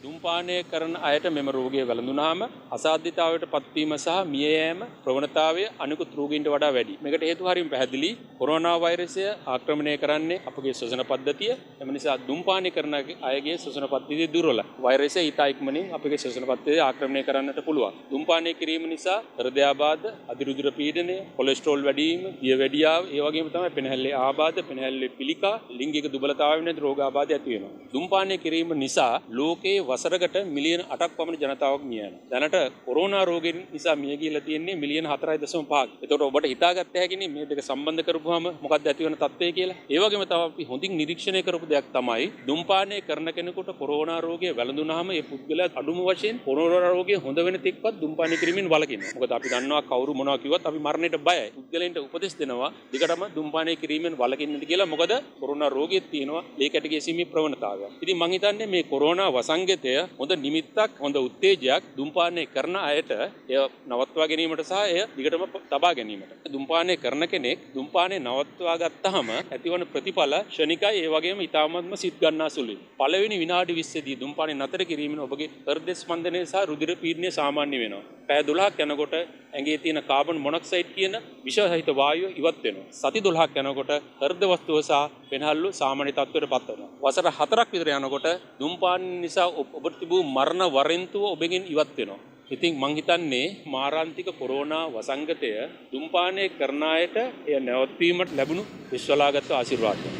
දුම්පානය කරන අයට මෙම රෝගය වැළඳුනාම අසාධ්‍යතාවයට පත්වීම සහ මිය යෑම ප්‍රවණතාවය අනිකුත් රෝගීන්ට වඩා වැඩි. මේකට හේතු හරියම පැහැදිලි. කොරෝනා වෛරසය ආක්‍රමණය කරන්නේ අපගේ ශ්වසන පද්ධතිය. එම නිසා දුම්පානය කරන අයගේ ශ්වසන පද්ධතිය දුර්වලයි. වෛරසය ඊට ඉක්මනින් අපගේ ශ්වසන පද්ධතිය ආක්‍රමණය කරන්නට පුළුවන්. දුම්පානය කිරීම නිසා හෘදයාබාධ, අධිරුධිර පීඩනය, කොලෙස්ටරෝල් වැඩි වීම, දියවැඩියාව, ඒ වගේම තමයි පෙනහැල්ලේ ආබාධ, පෙනහැල්ලේ පිළිකා, ලිංගික දුබලතාවය වෙන රෝගාබාධ ඇති වෙනවා. දුම්පානය කිරීම නිසා ලෝකයේ වසර වසරකට මිලියන 8ක් පමණ ජනතාවක් මිය යනවා. දැනට කොරෝනා රෝගයෙන් නිසා මිය ගිහිලා තියෙන්නේ මිලියන 4.5ක්. එතකොට ඔබට හිතාගත්ත හැකිනේ මේ දෙක සම්බන්ධ කරපුවාම මොකක්ද ඇති වෙන තත්ත්වය කියලා. ඒ වගේම තව අපි හොඳින් නිරීක්ෂණය කරපු දෙයක් තමයි දුම්පානය කරන කෙනෙකුට කොරෝනා රෝගය වැළඳුනහම ඒ පුද්ගලයා අඩුම වශයෙන් කොරෝනා රෝගය හොඳ වෙන තෙක්වත් දුම්පානය කිරීමෙන් වළකිනවා. මොකද අපි දන්නවා කවුරු මොනවා කිව්වත් අපි මරණයට බයයි. පුද්ගලයන්ට උපදෙස් දෙනවා දිගටම දුම්පානය කිරීමෙන් වළකින්නද කියලා. මොකද කොරෝනා රෝගියෙත් තියෙනවා ලේකැට ගැසීමේ ප්‍රවණතාවය. ඉතින් මම හිතන්නේ මේ කොරෝනා වසංගතය හොඳ නිමිත්තක්, හොඳ උත්තේජයක් දුම්පානය කරන අයට එය නවත්වා ගැනීමට සහ එය දිගටම තබා ගැනීමට. දුම්පානය කරන කෙනෙක් දුම්පානය නවත්වා ගත්තාම ඇතිවන ප්‍රතිඵල ක්ෂණිකයි, ඒ වගේම ඉතාමත්ම සිත් ගන්නා සුළුයි. පළවෙනි විනාඩි 20 දී දුම්පානය නතර කිරීමෙන් ඔබගේ හෘද ස්පන්දනය සහ රුධිර පීඩනය සාමාන්‍ය වෙනවා. පැය 12ක් යනකොට ඇඟේ තියෙන කාබන් මොනොක්සයිඩ් කියන විෂ සහිත වායුව ඉවත් වෙනවා. සති 12ක් යනකොට හෘද වස්තුව සහ පෙනහල්ලු සාමාන්‍ය තත්ත්වයට පත් වෙනවා. වසර 4ක් විතර යනකොට ධූමපාන නිසා ඔබට තිබූ මරණ වරෙන්තුව ඔබගෙන් ඉවත් වෙනවා. ඉතින් මං හිතන්නේ මාරාන්තික කොරෝනා වසංගතය ධූමපානය කරන අයට එය නැවැත්වීමට ලැබුණු විශ්වලාගත ආශිර්වාදයක්.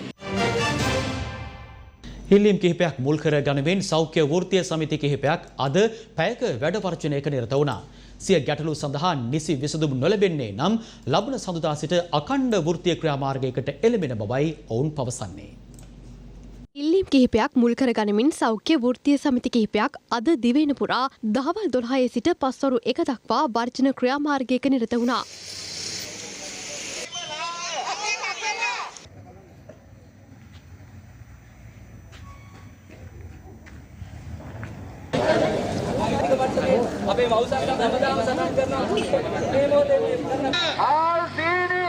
හිල්ලීම් කිහිපයක් මුල් කර ගනිමින් සෞඛ්‍ය වෘත්තීය සමිති කිහිපයක් අද පැයක වැඩ වර්ජනයක නිරත වුණා. සිය ගැටලු සඳහා නිසි විසඳුම් නොලැබෙන්නේ නම් ලබන සඳුදා සිට අඛණ්ඩ වෘත්තීය ක්‍රියාමාර්ගයකට එළඹෙන බවයි ඔවුන් පවසන්නේ. ඉල්ලීම් කිහිපයක් මුල් කර ගනිමින් සෞඛ්‍ය වෘත්තීය සමිති කිහිපයක් අද දිවයින පුරා දහවල් 12 සිට පස්වරු 1 දක්වා වර්ජන ක්‍රියාමාර්ගයක නිරත වුණා. අපේ මවුසක් හැමදාම සටන් කරනවා. ආල් සීනි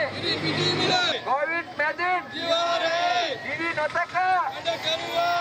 කොවිඩ් මැදින් ජීවරේ දිවි නොතක වැඩ කරුවා.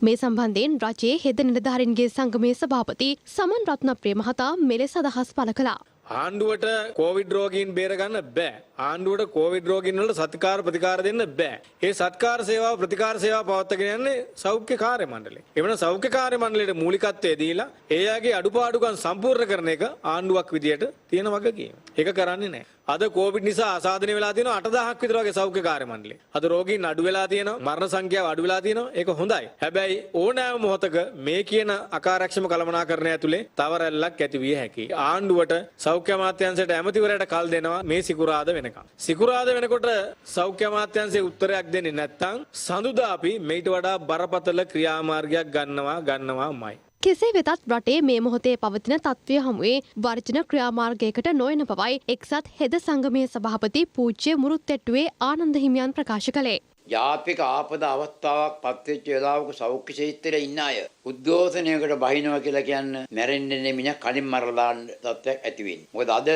මේ සම්බන්ධයෙන් රජයේ හෙද නිලධාරීන්ගේ සංගමයේ සභාපති සමන් රත්නප්‍රිය මහතා මෙලෙස අදහස් පළ කළා. ආණ්ඩුවට කොවිඩ් රෝගීන් බේරගන්න බෑ. ආණ්ඩුවට කොවිඩ් රෝගීන් වලට සත්කාර ප්‍රතිකාර දෙන්න බෑ. ඒ සත්කාර සේවාව ප්‍රතිකාර සේවාව පවත්වාගෙන යන්නේ සෞඛ්‍ය කාර්ය මණ්ඩලය. එවන සෞඛ්‍ය කාර්ය මණ්ඩලයට මූලිකත්වය දීලා එයාගේ අඩුපාඩුකම් සම්පූර්ණ කරන එක ආණ්ඩුවක් විදියට තියෙන වගකීම. ඒක කරන්නේ නැහැ. අද කොවිඩ් නිසා අසාධනය වෙලා තියෙනවා 8000ක් විතර වගේ සෞඛ්‍ය කාර්ය මණ්ඩලය. අද රෝගීන් අඩු වෙලා තියෙනවා, මරණ සංඛ්‍යාව අඩු වෙලා තියෙනවා. ඒක හොඳයි. හැබැයි ඕනෑම මොහොතක මේ කියන අකාර්යක්ෂම කළමනාකරණය ඇතුලේ තව රැල්ලක් ඇති විය හැකියි. ආණ්ඩුවට සෞඛ්‍ය අමාත්‍යාංශයට ඇමතිවරයාට කල් දෙනවා මේ සිකුරාද වෙනකම්. සිකුරාද වෙනකොට සෞඛ්‍ය අමාත්‍යාංශයේ උත්තරයක් දෙන්නේ නැත්නම් සඳුදා අපි මේට වඩා බරපතල ක්‍රියාමාර්ගයක් ගන්නවාමයි. කෙසේ වෙතත් රටේ මේ මොහොතේ පවතින තත්ත්වය හමුවේ වර්ජන ක්‍රියාමාර්ගයකට නොයන බවයි එක්සත් හෙද සංගමයේ සභාපති පූජ්‍ය මුරුත්තෙට්ටුවේ ආනන්ද හිමියන් ප්‍රකාශ කළේ. ජාතික ආපදා අවස්ථාවක් පත්වෙච්ච වෙලාවක සෞඛ්‍ය ක්ෂේත්‍රයේ ඉන්න අය උද්ඝෝෂණයකට බහිනවා කියලා කියන්නේ මැරෙන්නේ නෙමෙයි කලින් මරලා දාන්න තත්ත්වයක් ඇති වෙන්නේ. මොකද අද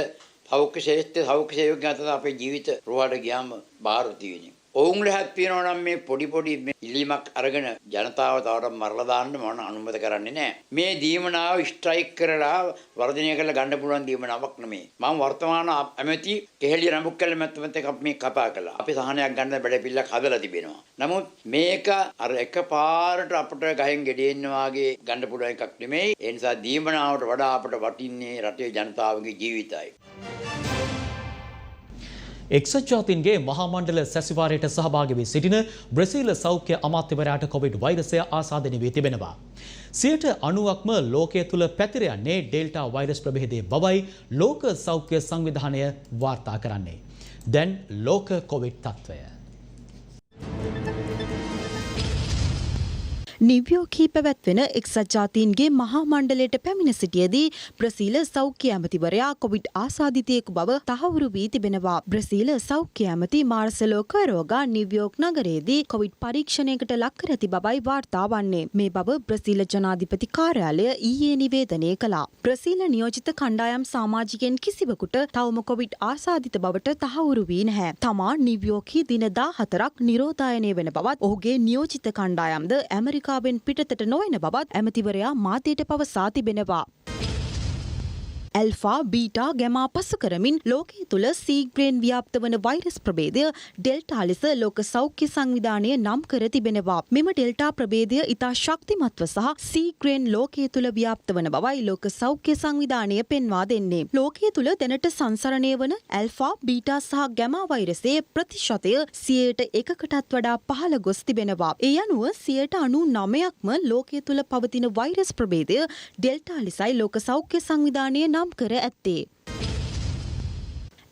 සෞඛ්‍ය ක්ෂේත්‍රයේ සෞඛ්‍ය සේවකයන් අතර අපේ ජීවිත රුවාට ගියාම බාහිර තියෙන්නේ. ඔවුන් ලැහත් වෙනවා නම් මේ පොඩි ඉල්ලීමක් අරගෙන ජනතාව තවටත් මරලා දාන්න මම අනුමත කරන්නේ නැහැ. මේ දීමනාව ස්ට්‍රයික් කරලා වර්ධනය කරලා ගන්න පුළුවන් දීමනාවක් නෙමෙයි. මම වර්තමාන ඇමති කෙහෙලිය රඹුක්කල මැතිතුමත් එක්ක අපි මේ කතා කළා. අපි සහනයක් ගන්න බඩපිල්ලක් හදලා තිබෙනවා. නමුත් මේක අර එකපාරට අපිට ගහෙන් ගෙඩියෙන්න වාගේ ගන්න පුළුවන් එකක් නෙමෙයි. ඒ නිසා දීමනාවට වඩා අපිට වටින්නේ රටේ ජනතාවගේ ජීවිතයයි. එක්සත් ජාතීන්ගේ මහා මණ්ඩල සැසිවාරයට සහභාගී වී සිටින බ්‍රසීල සෞඛ්‍ය අමාත්‍යවරයාට කොවිඩ් වෛරසය ආසාදනය වී තිබෙනවා. 90%ක්ම ලෝකයේ තුල පැතිර යන්නේ ඩෙල්ටා වෛරස් ප්‍රභේදයේ බවයි ලෝක සෞඛ්‍ය සංවිධානය වාර්තා කරන්නේ. දැන් ලෝක කොවිඩ් තත්ත්වය. නිව්යෝර්ක්හි පැවැත්වෙන එක්සත් ජාතීන්ගේ මහා මණ්ඩලයට පැමිණ සිටියේදී බ්‍රසීල සෞඛ්‍ය ඇමතිවරයා කොවිඩ් ආසාදිතයෙකු බව තහවුරු වී තිබෙනවා. බ්‍රසීල සෞඛ්‍ය ඇමති මාර්සෙලෝ කරෝගා නිව්යෝර්ක් නගරයේදී කොවිඩ් පරීක්ෂණයකට ලක් කර ඇති බවයි වාර්තා වන්නේ. මේ බව බ්‍රසීල ජනාධිපති කාර්යාලය ඊයේ නිවේදනය කළා. බ්‍රසීල නියෝජිත කණ්ඩායම් සමාජිකයන් කිසිවකුට තවම කොවිඩ් ආසාදිත බවට තහවුරු වී නැහැ. තමා නිව්යෝර්ක්හි දින 14ක් නිරෝධායනය වෙන බවත් ඔහුගේ නියෝජිත කණ්ඩායම්ද ඇමරිකාවෙන් පිටතට නොවන බවත් ඇමතිවරයා මාධ්‍යයට පවසා තිබෙනවා. ඇල්ෆා බීටා ගැමා පසු කරමින් ලෝකයේ තුල සීග්‍රේන් ව්‍යාප්ත වන වෛරස් ප්‍රභේදය ඩෙල්ටා ලෙස ලෝක සෞඛ්‍ය සංවිධානය නම් කර තිබෙනවා. මෙම ඩෙල්ටා ප්‍රභේදය ඉතා ශක්තිමත්ව සහ සීග්‍රේන් ලෝකයේ තුල ව්‍යාප්ත වන බවයි ලෝක සෞඛ්‍ය සංවිධානය පෙන්වා දෙන්නේ. ලෝකයේ තුල දැනට සංසරණය වන ඇල්ෆා බීටා සහ ගැමා වෛරසයේ ප්‍රතිශතය 1%කටත් වඩා පහළ ගොස් තිබෙනවා. ඒ අනුව 99%ක්ම ලෝකයේ තුල පවතින වෛරස් ප්‍රභේදය ඩෙල්ටා ලෙසයි ලෝක සෞඛ්‍ය සංවිධානය නම් කර ඇත්තේ.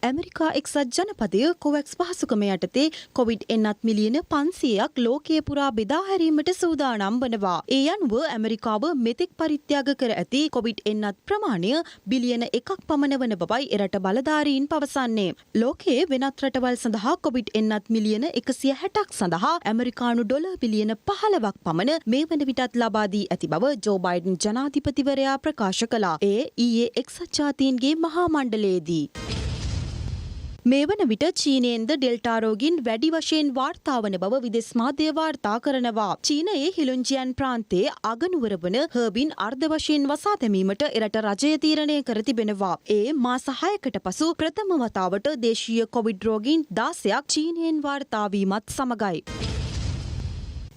ඇමරිකා එක්සත් ජනපදය කොවැක්ස් පහසුකම යටතේ කොවිඩ් එන්නත් මිලියන 500ක් ලෝකයේ පුරා බෙදා හැරීමට සූදානම් වනවා. ඒ අනුව ඇමරිකාව මෙතෙක් පරිත්‍යාග කර ඇති කොවිඩ් එන්නත් ප්‍රමාණය බිලියන 1ක් පමණ වන බවයි එරට බලධාරීන් පවසන්නේ. ලෝකයේ වෙනත් රටවල් සඳහා කොවිඩ් එන්නත් මිලියන 160ක් සඳහා ඇමරිකානු ඩොලර් බිලියන 15ක් පමණ මේ වන විටත් ලබා දී ඇති බව ජෝ බයිඩන් ජනාධිපතිවරයා ප්‍රකාශ කළා. ඒ ඊයේ එක්සත් ජාතීන්ගේ මහා මණ්ඩලයේදී මේ වන විට චීනයෙන්ද ඩෙල්ටා රෝගීන් වැඩි වශයෙන් වාර්තා වන බව විදෙස් මාධ්‍ය වාර්තා කරනවා. චීනයේ හිලුන්ජියන් ප්‍රාන්තයේ අගනුවර වන හර්බින් අර්ධ වශයෙන් වසා දැමීමට එරට රජය තීරණය කර තිබෙනවා. ඒ මාස 6කට පසු ප්‍රථම වතාවට දේශීය කොවිඩ් රෝගීන් 16ක් චීනයෙන් වාර්තා වීමත් සමගයි.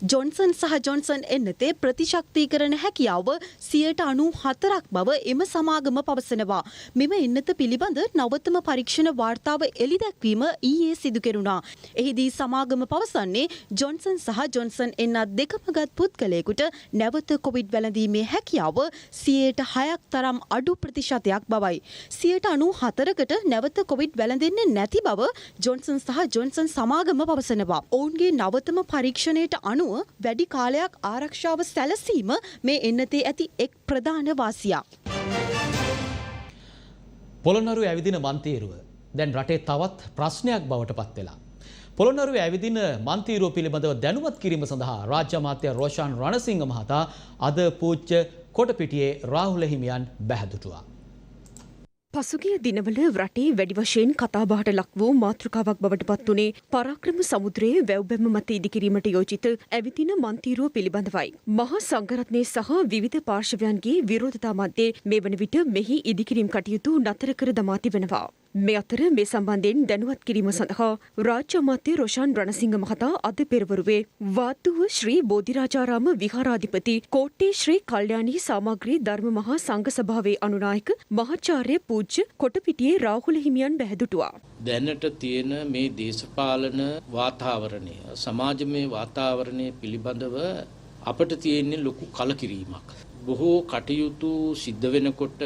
ජොන්සන් සහ ජොන්සන් එන්නතේ ප්‍රතිශක්තිකරණ හැකියාව 94ක් බව එම සමාගම පවසනවා. මෙම එන්නත පිළිබඳ නවතම පරීක්ෂණ වාර්තාව එළිදැක්වීම ඊයේ සිදු කෙරුණා. එහිදී සමාගම පවසන්නේ ජොන්සන් සහ ජොන්සන් එන්නත් දෙකම ගත් පුද්ගලයෙකුට නැවත කොවිඩ් වැළඳීමේ හැකියාව 6%ක් තරම් අඩු ප්‍රතිශතයක් බවයි. 94කට නැවත කොවිඩ් වැළඳෙන්නේ නැති බව ජොන්සන් සහ ජොන්සන් සමාගම පවසනවා. ඔවුන්ගේ නවතම පරීක්ෂණයට අනුව වැඩි කාලයක් ආරක්ෂාව සැලසීම මේ එන්නතේ ඇති එක් ප්‍රධාන වාසියක්. පොළොන්නරුවේ ඇවිදින මන්තීරුව දැන් රටේ තවත් ප්‍රශ්නයක් බවට පත් වෙලා. පොළොන්නරුවේ ඇවිදින මන්තීරුව පිළිබඳව දැනුවත් කිරීම සඳහා රාජ්‍ය අමාත්‍ය රෝෂාන් රණසිංහ මහතා අද පූජ්‍ය කොටපිටියේ රාහුල හිමියන් බැහැදුටුවා. පසුගිය දිනවල රටේ වැඩි වශයෙන් කතාබහට ලක් වූ මාතෘකාවක් බවට පත් වුණේ පරාක්‍රම සමුද්‍රයේ වැව්බැම්ම මත ඉදිකිරීමට යෝජිත ඇවිදින මන්තීරුව පිළිබඳවයි. මහා සංඝරත්නය සහ විවිධ පාර්ශවයන්ගේ විරෝධතා මැද්දේ මේ වන විට මෙහි ඉදිකිරීම් කටයුතු නතර කර දමා තිබෙනවා. මේ අතර මේ සම්බන්ධයෙන් දැනුවත් කිරීම සඳහා රාජ්‍ය අමාත්‍ය රොෂාන් රණසිංහ මහතා අද පෙරවරුවේ වාත්තුව ශ්‍රී බෝධිරාජාරාම විහාරාධිපති කෝට්ටේ ශ්‍රී කල්යාණී සාමග්‍රී ධර්ම මහා සංඝ සභාවේ අනුනායක මහාචාර්ය පූජ්‍ය කොටපිටියේ රාහුල හිමියන් බැහැදුටුවා. දැනට තියෙන මේ දේශපාලන වාතාවරණය සමාජමය වාතාවරණය පිළිබඳව අපට තියෙන්නේ ලොකු කලකිරීමක්. බොහෝ කටයුතු සිද්ධ වෙනකොට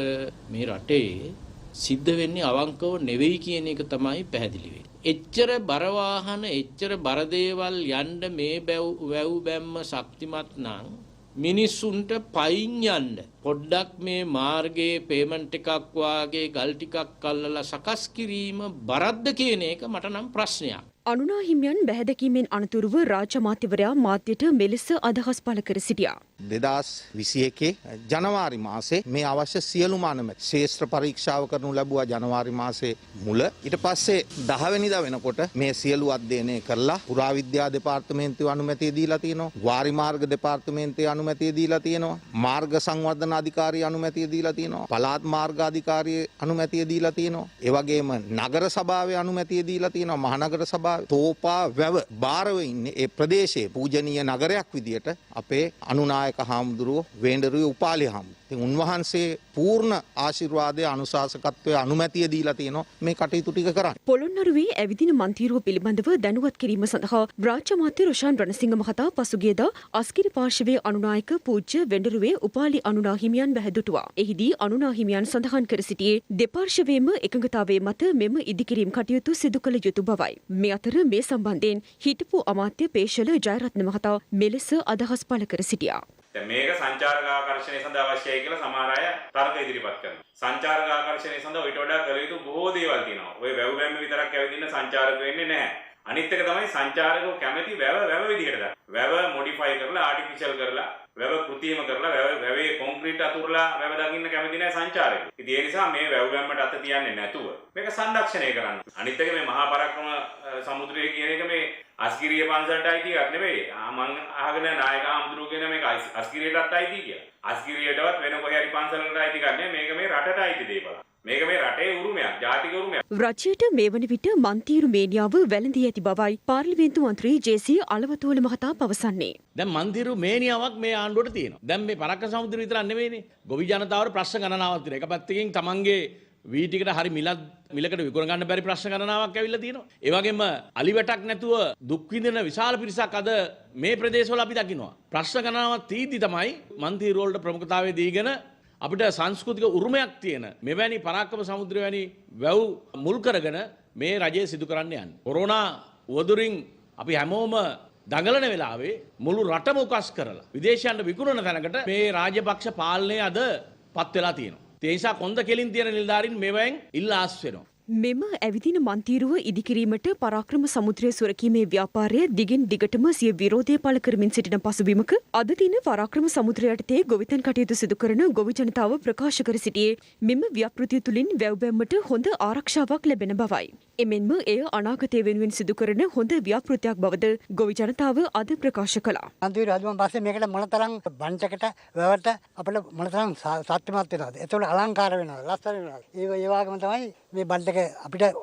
මේ රටේ සිද්ධ වෙන්නේ අවංකව නෙවෙයි කියන එක තමයි පැහැදිලි වෙන්නේ. එච්චර බර වාහන එච්චර බර දේවල් යන්න මේ වැව් බැම්ම ශක්තිමත් නම් මිනිස්සුන්ට පයින් යන්න පොඩ්ඩක් මේ මාර්ගයේ පේමන්ට් එකක් වාගේ ගල් ටිකක් අල්ලලා සකස් කිරීම බරද්ද කියන එක මට නම් ප්‍රශ්නයක්. අනුනා හිමියන් බැහැදකීමෙන් අනතුරුව රාජ්‍ය අමාත්‍යවරයා මාධ්‍යට මෙලෙස අදහස් පළ කර සිටියා. 2021 ජනවාරි මාසේ මේ අවශ්‍ය සියලුම අනුමැති ශේෂ්ත්‍ර පරීක්ෂාව කරනු ලැබුවා ජනවාරි මාසේ මුල. ඊට පස්සේ 10 වෙනිදා වෙනකොට මේ සියලු අධ්‍යයනය කරලා පුරාවිද්‍යා දෙපාර්තමේන්තුවේ අනුමැතිය දීලා තියෙනවා. වාරි මාර්ග දෙපාර්තමේන්තුවේ අනුමැතිය දීලා තියෙනවා. මාර්ග සංවර්ධන අධිකාරිය අනුමැතිය දීලා තියෙනවා. පළාත් මාර්ග අධිකාරිය අනුමැතිය දීලා තියෙනවා. ඒ වගේම නගර සභාවේ අනුමැතිය දීලා තියෙනවා. මහනගර සභාව තෝපා වැව බාරව ඉන්නේ ඒ ප්‍රදේශයේ පූජනීය නගරයක් විදියට අපේ අනුනායක හාමුදුරුවෝ වේන්දරුවේ උපාලි හාමුදුරුවෝ. ඉතින් උන්වහන්සේ පූර්ණ ආශිර්වාදයේ අනුශාසකත්වයේ අනුමැතිය දීලා තියෙනවා මේ කටයුතු ටික කරන්න. පොළොන්නරුවේ ඇවිදින මන්තීරුව පිළිබඳව දැනුවත් කිරීම සඳහා රාජ්‍ය අමාත්‍ය රොෂාන් රණසිංහ මහතා පසුගියදා අස්ගිරි පාර්ශවයේ අනුනායක පූජ්‍ය වෙන්දරුවේ උපාලි අනුනා හිමියන් බැහැදුටුවා. එහිදී අනුනා හිමියන් සඳහන් කර සිටියේ දෙපාර්ශවයේම එකඟතාවයේ මත මෙම ඉදිකිරීම් කටයුතු සිදු කළ යුතු බවයි. මේ අතර මේ සම්බන්ධයෙන් හිටපු අමාත්‍ය පේශල ජයරත්න මහතා මෙලෙස අදහස් පළ කර සිටියා. දැන් මේක සංචාරක ආකර්ෂණය සඳහා අවශ්‍යයි කියලා සමහර අය තර්ක ඉදිරිපත් කරනවා. සංචාරක ආකර්ෂණය සඳහා ඊට වඩා කළ යුතු බොහෝ දේවල් තියෙනවා. ඔය වැව් බැම්ම විතරක් ඇවිදින්න සංචාරක වෙන්නේ නැහැ. අනිත් එක තමයි සංචාරකව කැමැති වැව විදිහට දාන්න. වැව මොඩිෆයි කරලා ආටිෆිෂල් කරලා වැව කෘත්‍රිම කරලා වැවේ කොන්ක්‍රීට් අතුරලා වැව දකින්න කැමති නැහැ සංචාරකයෝ. ඉතින් ඒ නිසා මේ වැව් බැම්මට අත තියන්නේ නැතුව මේක සංරක්ෂණය කරන්න. අනිත් එක මේ මහා පරාක්‍රම සමුද්‍රය කියන එක මේ අස්ගිරිය පන්සලට අයිති එකක් නෙවෙයි. මං අහගෙන නායක හාමුදුරුවෝ කියන මේක අස්ගිරියටත් අයිති කියලා. අස්ගිරියටවත් වෙන කොහේ හරි පන්සලකට අයිති එකක් නෙවෙයි. මේක මේ රටට අයිති දේපලක්. මේක මේ රටේ උරුමයක්, ජාතික උරුමයක්. රජයට මේ වන විට මන්තීරු මේනියාව වැළඳී ඇති බවයි පාර්ලිමේන්තු මන්ත්‍රී ජේ.සී. අලවතෝල මහතා පවසන්නේ. දැන් මන්තීරු මේනියාවක් මේ ආණ්ඩුවට තියෙනවා. දැන් මේ පරක්ක සමුද්‍ර විතරක් නෙවෙයිනේ. ගොවි ජනතාවට ප්‍රශ්න ගණනාවක් තියෙනවා. එක පැත්තකින් තමන්ගේ වී ටිකට හරි මිලකට විකුණ ගන්න බැරි ප්‍රශ්න ගණනාවක් ඇවිල්ලා තියෙනවා. ඒ වගේම අලිවැටක් නැතුව දුක් විඳින විශාල පිරිසක් අද මේ ප්‍රදේශවල අපි දකිනවා. ප්‍රශ්න ගණනාවක් තීදි තමයි මන්තීරු වලට ප්‍රමුඛතාවය දීගෙන අපිට සංස්කෘතික උරුමයක් තියෙන මෙවැනි පරාක්‍රම සමුද්‍ර වැනි වැව් මුල් කරගෙන මේ රජය සිදු කරන්න යන්නේ. කොරෝනා වදුරින් අපි හැමෝම දඟලන වෙලාවේ මුළු රටම උකස් කරලා විදේශයන්ට විකුණන තැනකට මේ රාජපක්ෂ පාලනය අද පත් වෙලා තියෙනවා. ඒ නිසා කොන්ද කෙලින් තියෙන නිලධාරීන් මෙවෙන් ඉල්ලාස් වෙනවා. මෙම ඇවිදින මන්තීරුව ඉදිකිරීමට පරාක්‍රම සමුද්‍රය සුරකීමේ ව්‍යාපාරය දිගින් දිගටම සිය විරෝධය පළ කරමින් සිටින පසුබිමක අද දින පරාක්‍රම සමුද්‍රය යටතේ ගොවිතැන් කටයුතු සිදු කරන ගොවි ජනතාව ප්‍රකාශ කර සිටියේ මෙම ව්‍යාපෘතිය තුළින් වැව් බැම්මට හොඳ ආරක්ෂාවක් ලැබෙන බවයි. එමෙන්ම එය අනාගතය වෙනුවෙන් සිදු කරන හොඳ ව්‍යාපෘතියක් බවද ගොවි ජනතාව අද ප්‍රකාශ කළා. මන්තීරු හදුවන් පස්සේ මේකට මොනතරම් බන්ටකට වැවට අපිට මොනතරම් සත්‍යමත් වෙනවද? ඒතකොට අලංකාර වෙනවද? ලස්සන වෙනවද? ඒ වගේම තමයි මේ බන්ටක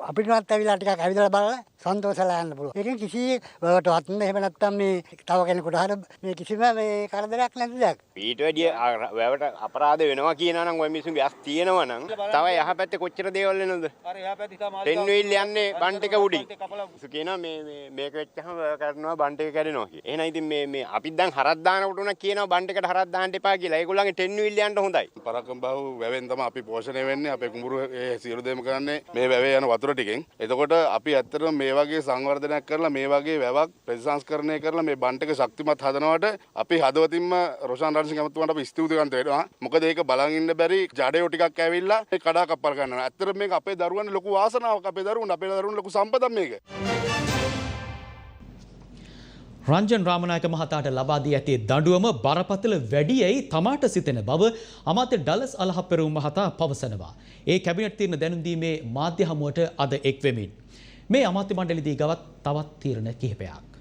අපිටවත් ඇවිල්ලා ටිකක් ඇවිදලා බලලා සන්තෝෂලා යන්න පුළුවන්. ඒකෙන් කිසි වලටවත් එහෙම නැත්නම් මේ තව කෙනෙකුට හර මේ කිසිම මේ කරදරයක් නැති දෙයක්. ඊට වැඩිය වැවට අපරාධ වෙනවා කියනවා නම් ඔය මිනිස්සුන්ගේ ඇස් තියෙනවා නම් තව යහපැත්තේ කොච්චර දේවල් වෙනවද? අර යහපැත්තේ තමයි ටෙන් වීල් යන්නේ බන්ට් එක උඩින්. කියනවා මේක වෙච්චහම කරනවා බන්ට් එක කැඩෙනවා කියලා. එහෙනම් ඉතින් මේ අපිත් දැන් හරක් දානකොට උනා කියනවා බන්ට් එකට හරක් දාන්න එපා කියලා. ඒගොල්ලන්ගේ ටෙන් වීල් යන්න හොඳයි. පරාක්‍රම බහුව වැවෙන් තමයි අපි පෝෂණය වෙන්නේ. අපේ කුඹුරු ඒ සියලු දෙම කරන්නේ මේ වැවේ යන වතුර ටිකෙන්. එතකොට අපි ඇත්තටම මේ වගේ සංවර්ධනයක් කරලා මේ වගේ වැවක් ප්‍රතිසංස්කරණය කරලා මේ බන්ට් එක ශක්තිමත් හදනවට අපි හදවතින්ම රොෂාන් රණසිංහ ඇමතුමාට අපි ස්තුතිවන්ත වෙනවා. මොකද ඒක බලන් ඉන්න බැරි ජඩයෝ ටිකක් ඇවිල්ලා මේ කඩා කප්පල් කරනවා. ඇත්තටම මේක අපේ දරුවන්ට ලොකු වාසනාවක්. අපේ දරුවන්ට ලොකු සම්පතක් මේක. රංජන් රාමනායක මහතාට ලබා දී ඇති දඬුවම බරපතල වැඩි යයි තමාට සිතෙන බව අමාත්‍ය ඩලස් අලහප්පෙරුම් මහතා පවසනවා. ඒ කැබිනට් තීරණ දැනුම් දීමේ මාධ්‍ය හමුවට අද එක් වෙමින් මේ අමාත්‍ය මණ්ඩලයේදී ගවත් තවත් තීරණ කිහිපයක්.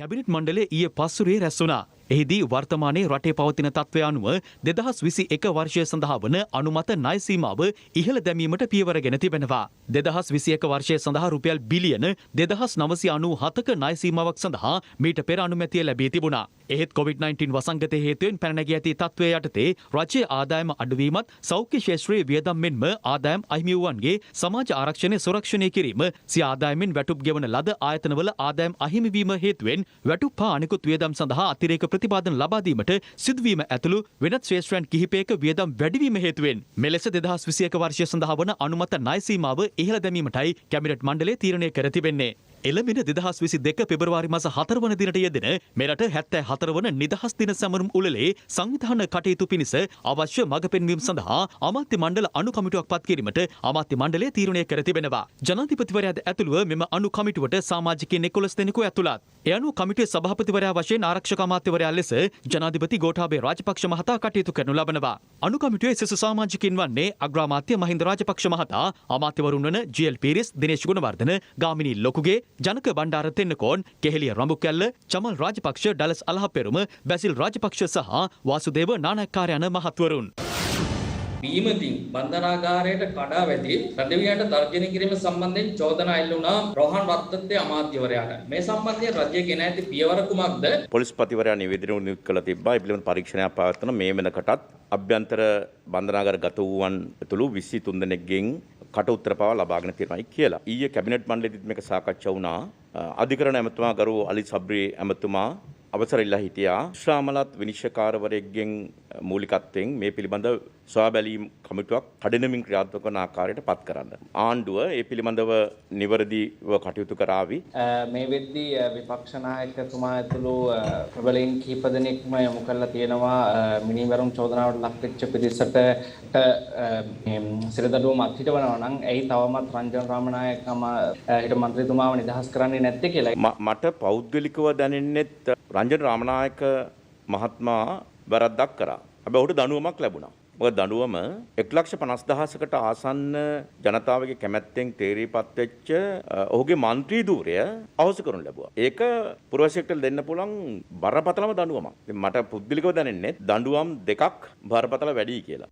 කැබිනට් මණ්ඩලය ඊයේ පස්වරුවේ රැස් වුණා. එහිදී වර්තමානයේ රටේ පවතින තත්ත්වය අනුව 2021 වර්ෂය සඳහා වන අනුමත ණය සීමාව ඉහළ දැමීමට පියවරගෙන තිබෙනවා. 2021 වර්ෂය සඳහා රුපියල් බිලියන 2997ක ණය සීමාවක් සඳහා මීට පෙර අනුමැතිය ලැබී තිබුණා. එහෙත් COVID-19 වසංගතය හේතුවෙන් පැන නැගී ඇති තත්ත්වය යටතේ රජයේ ආදායම අඩුවීමත් සෞඛ්‍ය ක්ෂේත්‍රයේ වියදම් මෙන්ම ආදායම් අහිමි වූවන්ගේ සමාජ ආරක්ෂණය සුරක්ෂණය කිරීම සිය ආදායමෙන් වැටුප් ගෙවන ලද ආයතනවල ආදායම් අහිමි වීම හේතුවෙන් වැටුප් හා අනිකුත් වියදම් සඳහා අතිරේක ප්‍රතිපාදන ලබා දීමට සිදුවීම ඇතුළු වෙනත් ශ්‍රේෂ්ඨයන් කිහිපයක වියදම් වැඩිවීම හේතුවෙන් මෙලෙස 2021 වර්ෂය සඳහා වන අනුමත ණය සීමාව ඉහළ දැමීමටයි කැබිනට් මණ්ඩලය තීරණය කර තිබෙන්නේ. එළඹෙන 2022 පෙබරවාරි මාස 4 වන දිනට යෙදෙන මෙරට 74 වන නිදහස් දින සැමරුම් උළෙලේ සංවිධාන කටයුතු පිණිස අවශ්‍ය මඟ පෙන්වීම සඳහා අමාත්‍ය මණ්ඩල අනු කමිටුවක් පත් කිරීමට අමාත්‍ය මණ්ඩලය තීරණය කර තිබෙනවා. ජනාධිපතිවරයාද ඇතුළුව මෙම අනු කමිටුවට සමාජිකයින් 11 දෙනෙකු ඇතුළත්. ඒ අනුව කමිටුවේ සභාපතිවරයා වශයෙන් ආරක්ෂක අමාත්‍යවරයා ලෙස ජනාධිපති ගෝඨාභය රාජපක්ෂ මහතා කටයුතු කරනු ලබනවා. අනු කමිටුවේ සෙසු සමාජිකයින් වන්නේ අග්‍රාමාත්‍ය මහින්ද රාජපක්ෂ මහතා, අමාත්‍යවරුන් වන ජී.එල්. පීරිස්, දිනේෂ් ගුණවර්ධන, ගාමිණී ලොකුගේ, ජනක බණ්ඩාර තෙන්නකෝන්, කෙහෙලිය රඹුකැල්ල, චමල් රාජපක්ෂ, ඩලස් අලහප්පෙරුම, බැසිල් රාජපක්ෂ සහ වාසුදේව නානායක්කාර යන මහත්වරුන්. බීමතින් බන්ධනාගාරයට කඩා වැටි රැඳවියන්ට තර්ජනය කිරීම සම්බන්ධයෙන් චෝදනා එල්ල වුණා රෝහන් රත්නත්‍රේ අමාත්‍යවරයාට. මේ සම්බන්ධයෙන් රජය ගෙන ඇති පියවර කුමක්ද? පොලිස්පතිවරයා නිවේදනය නිකුත් කළ තිබ්බා. ඒ පිළිබඳ පරීක්ෂණයක් පවත්වන මේ වෙනකටත් අභ්‍යන්තර බන්ධනාගාර ගත වූවන් ඇතුළු 23 දෙනෙක්ගෙන් කට උත්තර පවා ලබාගෙන තියෙනවායි කියලා. ඊයේ කැබිනට් මණ්ඩලයේදීත් මේක සාකච්ඡා වුණා. අධිකරණ ඇමතුමා ගරු අලි සබ්රි ඇමතුමා අවසර ඉල්ලා හිටියා ශ්‍රාමලත් විනිශ්චයකාරවරයෙක්ගෙන් මූලිකත්වයෙන් මේ පිළිබඳ සොයා බැලීම් කමිටුවක් කඩිනමින් ක්‍රියාත්මක වන ආකාරයට පත් කරන්න. ආණ්ඩුව ඒ පිළිබඳව නිවැරදිව කටයුතු කරાવી. මේ වෙද්දී විපක්ෂ නායකතුමා ඇතුළු ප්‍රබලයින් කිහිප දෙනෙක්ම යොමු කරලා තියෙනවා මිනිවරුන් චෝදනාවට ලක් වෙච්ච පිරිසට සිරදඬුවම අත්හිටවනවා නම් ඇයි තවමත් රංජන් රාමනායකම හිට මන්ත්‍රීතුමාව නිදහස් කරන්නේ නැත්තේ කියලා. මට පෞද්ගලිකව දැනෙන්නෙත් රංජන් රාමනායක මහත්මයා වැරද්දක් කරා. හැබැයි ඔහුට දඬුවමක් ලැබුණා. මොකද දඬුවම 1,50,000කට ආසන්න ජනතාවගේ කැමැත්තෙන් තේරීපත් වෙච්ච ඔහුගේ മന്ത്രി ධූරය අවශ්‍ය කරනු ලැබුවා. ඒක පුරවැසියෙක්ට දෙන්න පුළුවන් බරපතලම දඬුවමක්. මට පුද්ගලිකව දැනෙන්නේ දඬුවම් දෙකක් බරපතල වැඩි කියලා.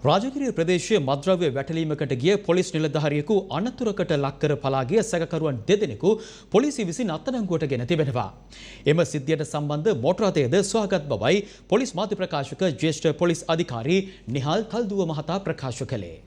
රාජගිරිය ප්‍රදේශයේ මද්‍රව්‍ය වැටලීමකට ගිය පොලිස් නිලධාරියෙකු අනතුරකට ලක්කර පලා ගිය සැකකරුවන් දෙදෙනෙකු පොලිසිය විසින් අත්අඩංගුවට ගෙන තිබෙනවා. එම සිද්ධියට සම්බන්ධ මෝටර රථයද සොයාගත් බවයි පොලිස් මාධ්‍ය ප්‍රකාශක ජ්‍යෙෂ්ඨ පොලිස් අධිකාරී නිහාල් කල්දුව මහතා ප්‍රකාශ කළේ.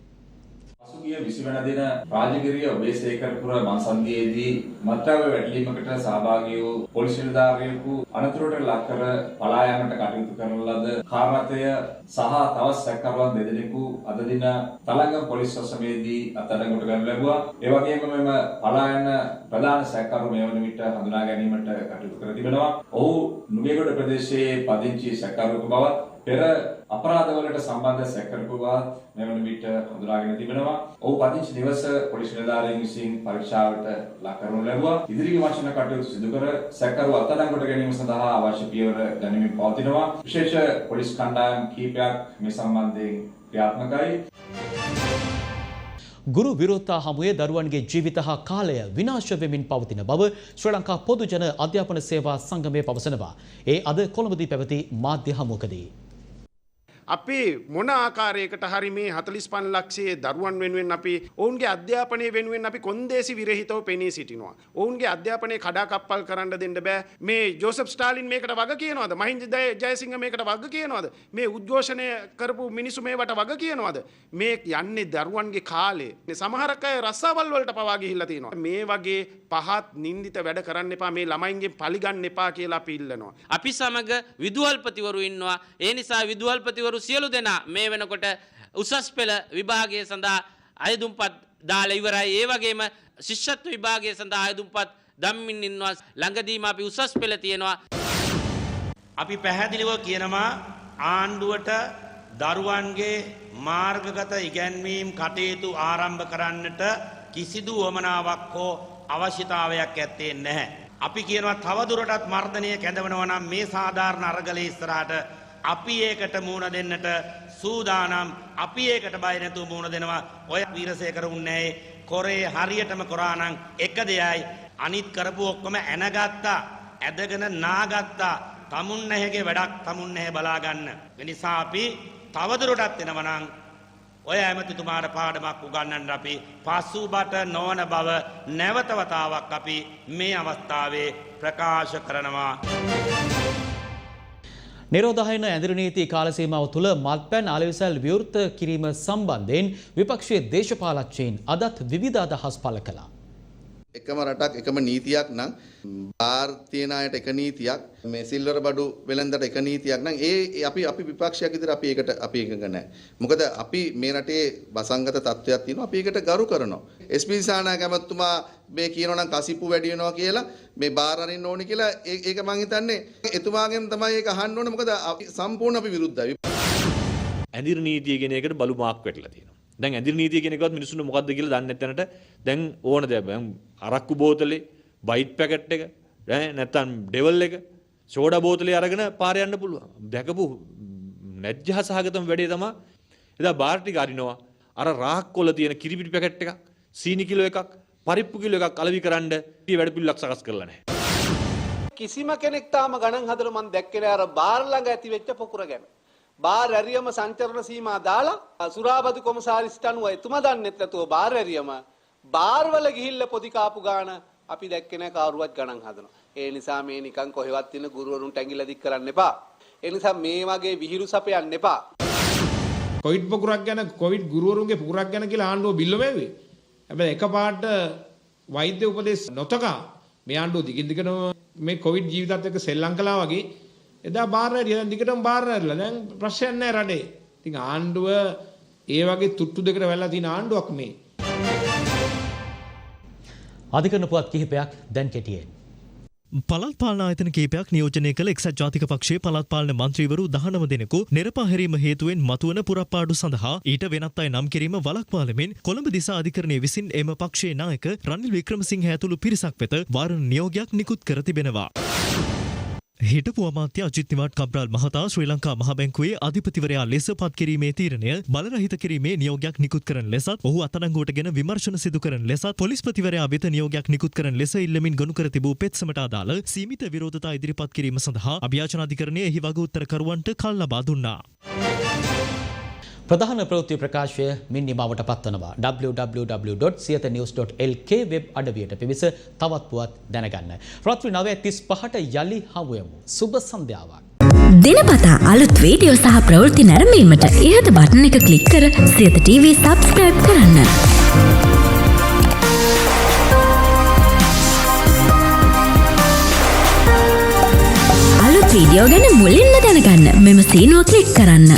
පසුගිය 20 වන දින රාජගිරිය ඔබේසේකරපුර මංසන්දියේදී මත්ද්‍රව්‍ය වැටලීමකට සහභාගී වූ පොලිස් නිලධාරියෙකු අනතුරට ලක්කර පලා යාමට කටයුතු කරන ලද කාර් රථය සහ තවත් සැකකරුවන් දෙදෙනෙකු අද දින තලංගම පොලිස් ස්ටේෂනයේදී අත්අඩංගුවට ගනු ලැබුවා. ඒ වගේම මෙම පලා යන ප්‍රධාන සැකකරු මේ වන විට හඳුනා ගැනීමට කටයුතු කර තිබෙනවා. ඔහු නුගේගොඩ ප්‍රදේශයේ පදිංචි සැකකරුවෙකු බවත් පෙර අපරාධවලට සම්බන්ධ සැකකරුවෙකු බවත් මේ වන විට හඳුනාගෙන තිබෙනවා. ඔහු පදිංචි නිවස පොලිස් නිලධාරීන් විසින් පරීක්ෂාවට ලක් කරනු ලැබුවා. ඉදිරි විමර්ශන කටයුතු සිදු කර සැකකරු අත්අඩංගුවට ගැනීම සඳහා අවශ්‍ය පියවර ගනිමින් පවතිනවා. විශේෂ පොලිස් කණ්ඩායම් කිහිපයක් මේ සම්බන්ධයෙන් ක්‍රියාත්මකයි. ගුරු විරෝධතා හමුවේ දරුවන්ගේ ජීවිත හා කාලය විනාශ වෙමින් පවතින බව ශ්‍රී ලංකා පොදු ජන අධ්‍යාපන සේවා සංගමය පවසනවා. ඒ අද කොළඹදී පැවති මාධ්‍ය හමුවකදී අපි මොන ආකාරයකට හරි මේ 45 ලක්ෂයේ දරුවන් වෙනුවෙන් අපි ඔවුන්ගේ අධ්‍යාපනය වෙනුවෙන් අපි කොන්දේසි විරහිතව පෙනී සිටිනවා. ඔවුන්ගේ අධ්‍යාපනය කඩාකප්පල් කරන්න දෙන්න බෑ. මේ ජෝසප් ස්ටාලින් මේකට වග කියනවද? මහින්ද ජයසිංහ මේකට වග කියනවද? මේ උද්ඝෝෂණය කරපු මිනිස්සු මේවට වග කියනවද? මේ යන්නේ දරුවන්ගේ කාලේ. සමහරක් අය රස්සාවල් වලට පවා ගිහිල්ලා තියෙනවා. මේ වගේ පහත් නින්දිත වැඩ කරන්න එපා. මේ ළමයින්ගෙන් පලි ගන්න එපා කියලා අපි ඉල්ලනවා. අපි සමග විදුහල්පතිවරු ඉන්නවා. ඒ නිසා විදුහල්පතිවරු සියලු දෙනා මේ වෙනකොට උසස් පෙළ විභාගය සඳහා අයදුම්පත් දාලා ඉවරයි. ඒ වගේම ශිෂ්‍යත්ව විභාගය සඳහා අයදුම්පත් දම්මින් ඉන්නවා. ළඟදීම අපි උසස් පෙළ තියෙනවා. අපි පැහැදිලිව කියනවා ආණ්ඩුවට දරුවන්ගේ මාර්ගගත ඉගැන්වීම් කටයුතු ආරම්භ කරන්නට කිසිදු වමනාවක් හෝ අවශ්‍යතාවයක් ඇත්තේ නැහැ. අපි කියනවා තවදුරටත් මර්ධනය කැඳවනවා නම් මේ සාධාරණ අරගලයේ ඉස්සරහට අපි ඒකට මුහුණ දෙන්නට සූදානම්. අපි ඒකට බය නැතුව මුහුණ දෙනවා. ඔය වීරසේකර උන්නේ කොරේ හරියටම කරා නම් එක දෙයයි අනිත් කරපු ඔක්කොම ඇනගත්තා, ඇදගෙන නාගත්තා. තමුන් නැහැගේ වැඩක් තමුන් නැහැ බලා ගන්න. ඒ නිසා අපි තවදුරටත් එනවා නම් ඔය ඇමතිතුමාට පාඩමක් උගන්වන්න අපි පසුබට නොවන බව නැවත වතාවක් අපි මේ අවස්ථාවේ ප්‍රකාශ කරනවා. නිරෝධායන ඇඳිරි නීති කාලසීමාව තුළ මත්පැන් අලෙවිසල් විවෘත කිරීම සම්බන්ධයෙන් විපක්ෂයේ දේශපාලකයන් අදත් විවිධ අදහස් පළ කළා. එකම රටක් එකම නීතියක් නම් ಭಾರತೀಯ ණයට එක නීතියක් මේ සිල්වර බඩු වෙලෙන්දට එක නීතියක් නම් ඒ අපි විපක්ෂයක් විදිහට අපි එකඟ නැහැ. මොකද අපි මේ රටේ වසංගත තත්ත්වයක් තියෙනවා. අපි ඒකට ගරු කරනවා. එස්.පී. දිසානායක ඇමතුමා මේ කියනවා නම් කසිප්පු වැඩි වෙනවා කියලා මේ බාර අරින්න ඕනි කියලා ඒක මං හිතන්නේ එතුමාගෙන් තමයි ඒක අහන්න ඕනේ. මොකද සම්පූර්ණ අපි විරුද්ධයි. ඇඳිරි නීතිය කියන එකට බලු මාක් වැටලා තියෙනවා. දැන් ඇඳිරි නීතිය කියන එකවත් මිනිස්සුන්ට මොකද්ද කියලා දන්නේ නැත්නම්ට දැන් ඕන දෙයක් අරක්කු බෝතලේ බයිට් පැකට් එක නැත්නම් ඩෙවල් එක සෝඩා බෝතලේ අරගෙන පාර යන්න පුළුවන්. දැකපු නැජ්ජහ සහගතම වැඩේ තමයි එදා බාර් ටික අරිනවා අර රාහක් කොළ තියෙන කිරිපිටි පැකට් එකක් සීනි කිලෝ එකක් පරිප්පු කිලෝ එකක් අලවි කරන්න ඊ වැඩ පිළිලක් සකස් කරලා නැහැ. කිසිම කෙනෙක් තාම ගණන් හදලා මම දැක්කේ නෑ අර බාර් ළඟ ඇති වෙච්ච පොකුර ගැන. බාර් ඇරියම සංචරණ සීමා දාලා සුරාබදු කොමසාරිස්ට අනුව එතුමා දන්නෙත් නැතුව බාර් ඇරියම බාර් වල ගිහිල්ලා පොඩි කාපු ගාන අපි දැක්කේ නැහැ කවුරුවත් ගණන් හදනවා. ඒ නිසා මේ නිකන් කොහෙවත් ඉන්න ගුරුවරුන්ට ඇඟිල්ල දික් කරන්න එපා. ඒ නිසා මේ වගේ විහිළු සපයන්න එපා. කොවිඩ් පොකුරක් ගැන කොවිඩ් ගුරුවරුන්ගේ පොකුරක් ගැන කියලා ආණ්ඩුව බිල්ල වැව්වේ. හැබැයි එකපාරට වෛද්‍ය උපදෙස් නොතකා මේ ආණ්ඩුව දිගින් දිගටම මේ කොවිඩ් ජීවිතත් එක්ක සෙල්ලම් කළා වගේ එදා බාර් ඇරියා දැන් දිගටම බාර් ඇරිලා දැන් ප්‍රශ්නයක් නැහැ රටේ. ඉතින් ආණ්ඩුව ඒ වගේ තුට්ටු දෙකට වැල්ලා තියෙන ආණ්ඩුවක් මේ. අධිකරණ පුවත් කිහිපයක් දැන් කෙටියෙන්. පළාත් පාලන ආයතන කිහිපයක් නියෝජනය කළ එක්සත් ජාතික පක්ෂයේ පළාත් පාලන මන්ත්‍රීවරු 19 දෙනෙකු නිරපා හැරීම හේතුවෙන් මතුවන පුරප්පාඩු සඳහා ඊට වෙනත් අය නම් කිරීම වළක්වාලමින් කොළඹ දිසා අධිකරණය විසින් එම පක්ෂයේ නායක රනිල් වික්‍රමසිංහ ඇතුළු පිරිසක් වෙත වාරණ නියෝගයක් නිකුත් කර තිබෙනවා. හිටපු අමාත්‍ය අජිත් නිවාඩ් කබ්‍රාල් මහතා ශ්‍රී ලංකා මහ බැංකුවේ අධිපතිවරයා ලෙස පත් කිරීමේ තීරණය බලරහිත කිරීමේ නියෝගයක් නිකුත් කරන ලෙසත් ඔහු අත්අඩංගුවටගෙන විමර්ශන සිදු කරන ලෙසත් පොලිස්පතිවරයා වෙත නියෝගයක් නිකුත් කරන ලෙස ඉල්ලමින් ගොනු කර තිබූ පෙත්සමට අදාළ සීමිත විරෝධතා ඉදිරිපත් කිරීම සඳහා අභියාචන අධිකරණය එහි වග උත්තරකරුවන්ට කල් ලබා දුන්නා. ප්‍රධාන ප්‍රවෘත්ති ප්‍රකාශය මින් නිමවට පත්වනවා. www.siyathanews.lk වෙබ් අඩවියට පිවිස තවත් පුවත් දැනගන්න. රාත්‍රී 9:35ට යලි හමු යමු. සුබ සන්ධ්‍යාවක්. දිනපතා අලුත් වීඩියෝ සහ ප්‍රවෘත්ති නැරඹීමට ඉහත බටන් එක ක්ලික් කර සියත TV සබ්ස්ක්‍රයිබ් කරන්න. අලුත් වීඩියෝ ගැන මුලින්ම දැනගන්න මෙම සීනුව ක්ලික් කරන්න.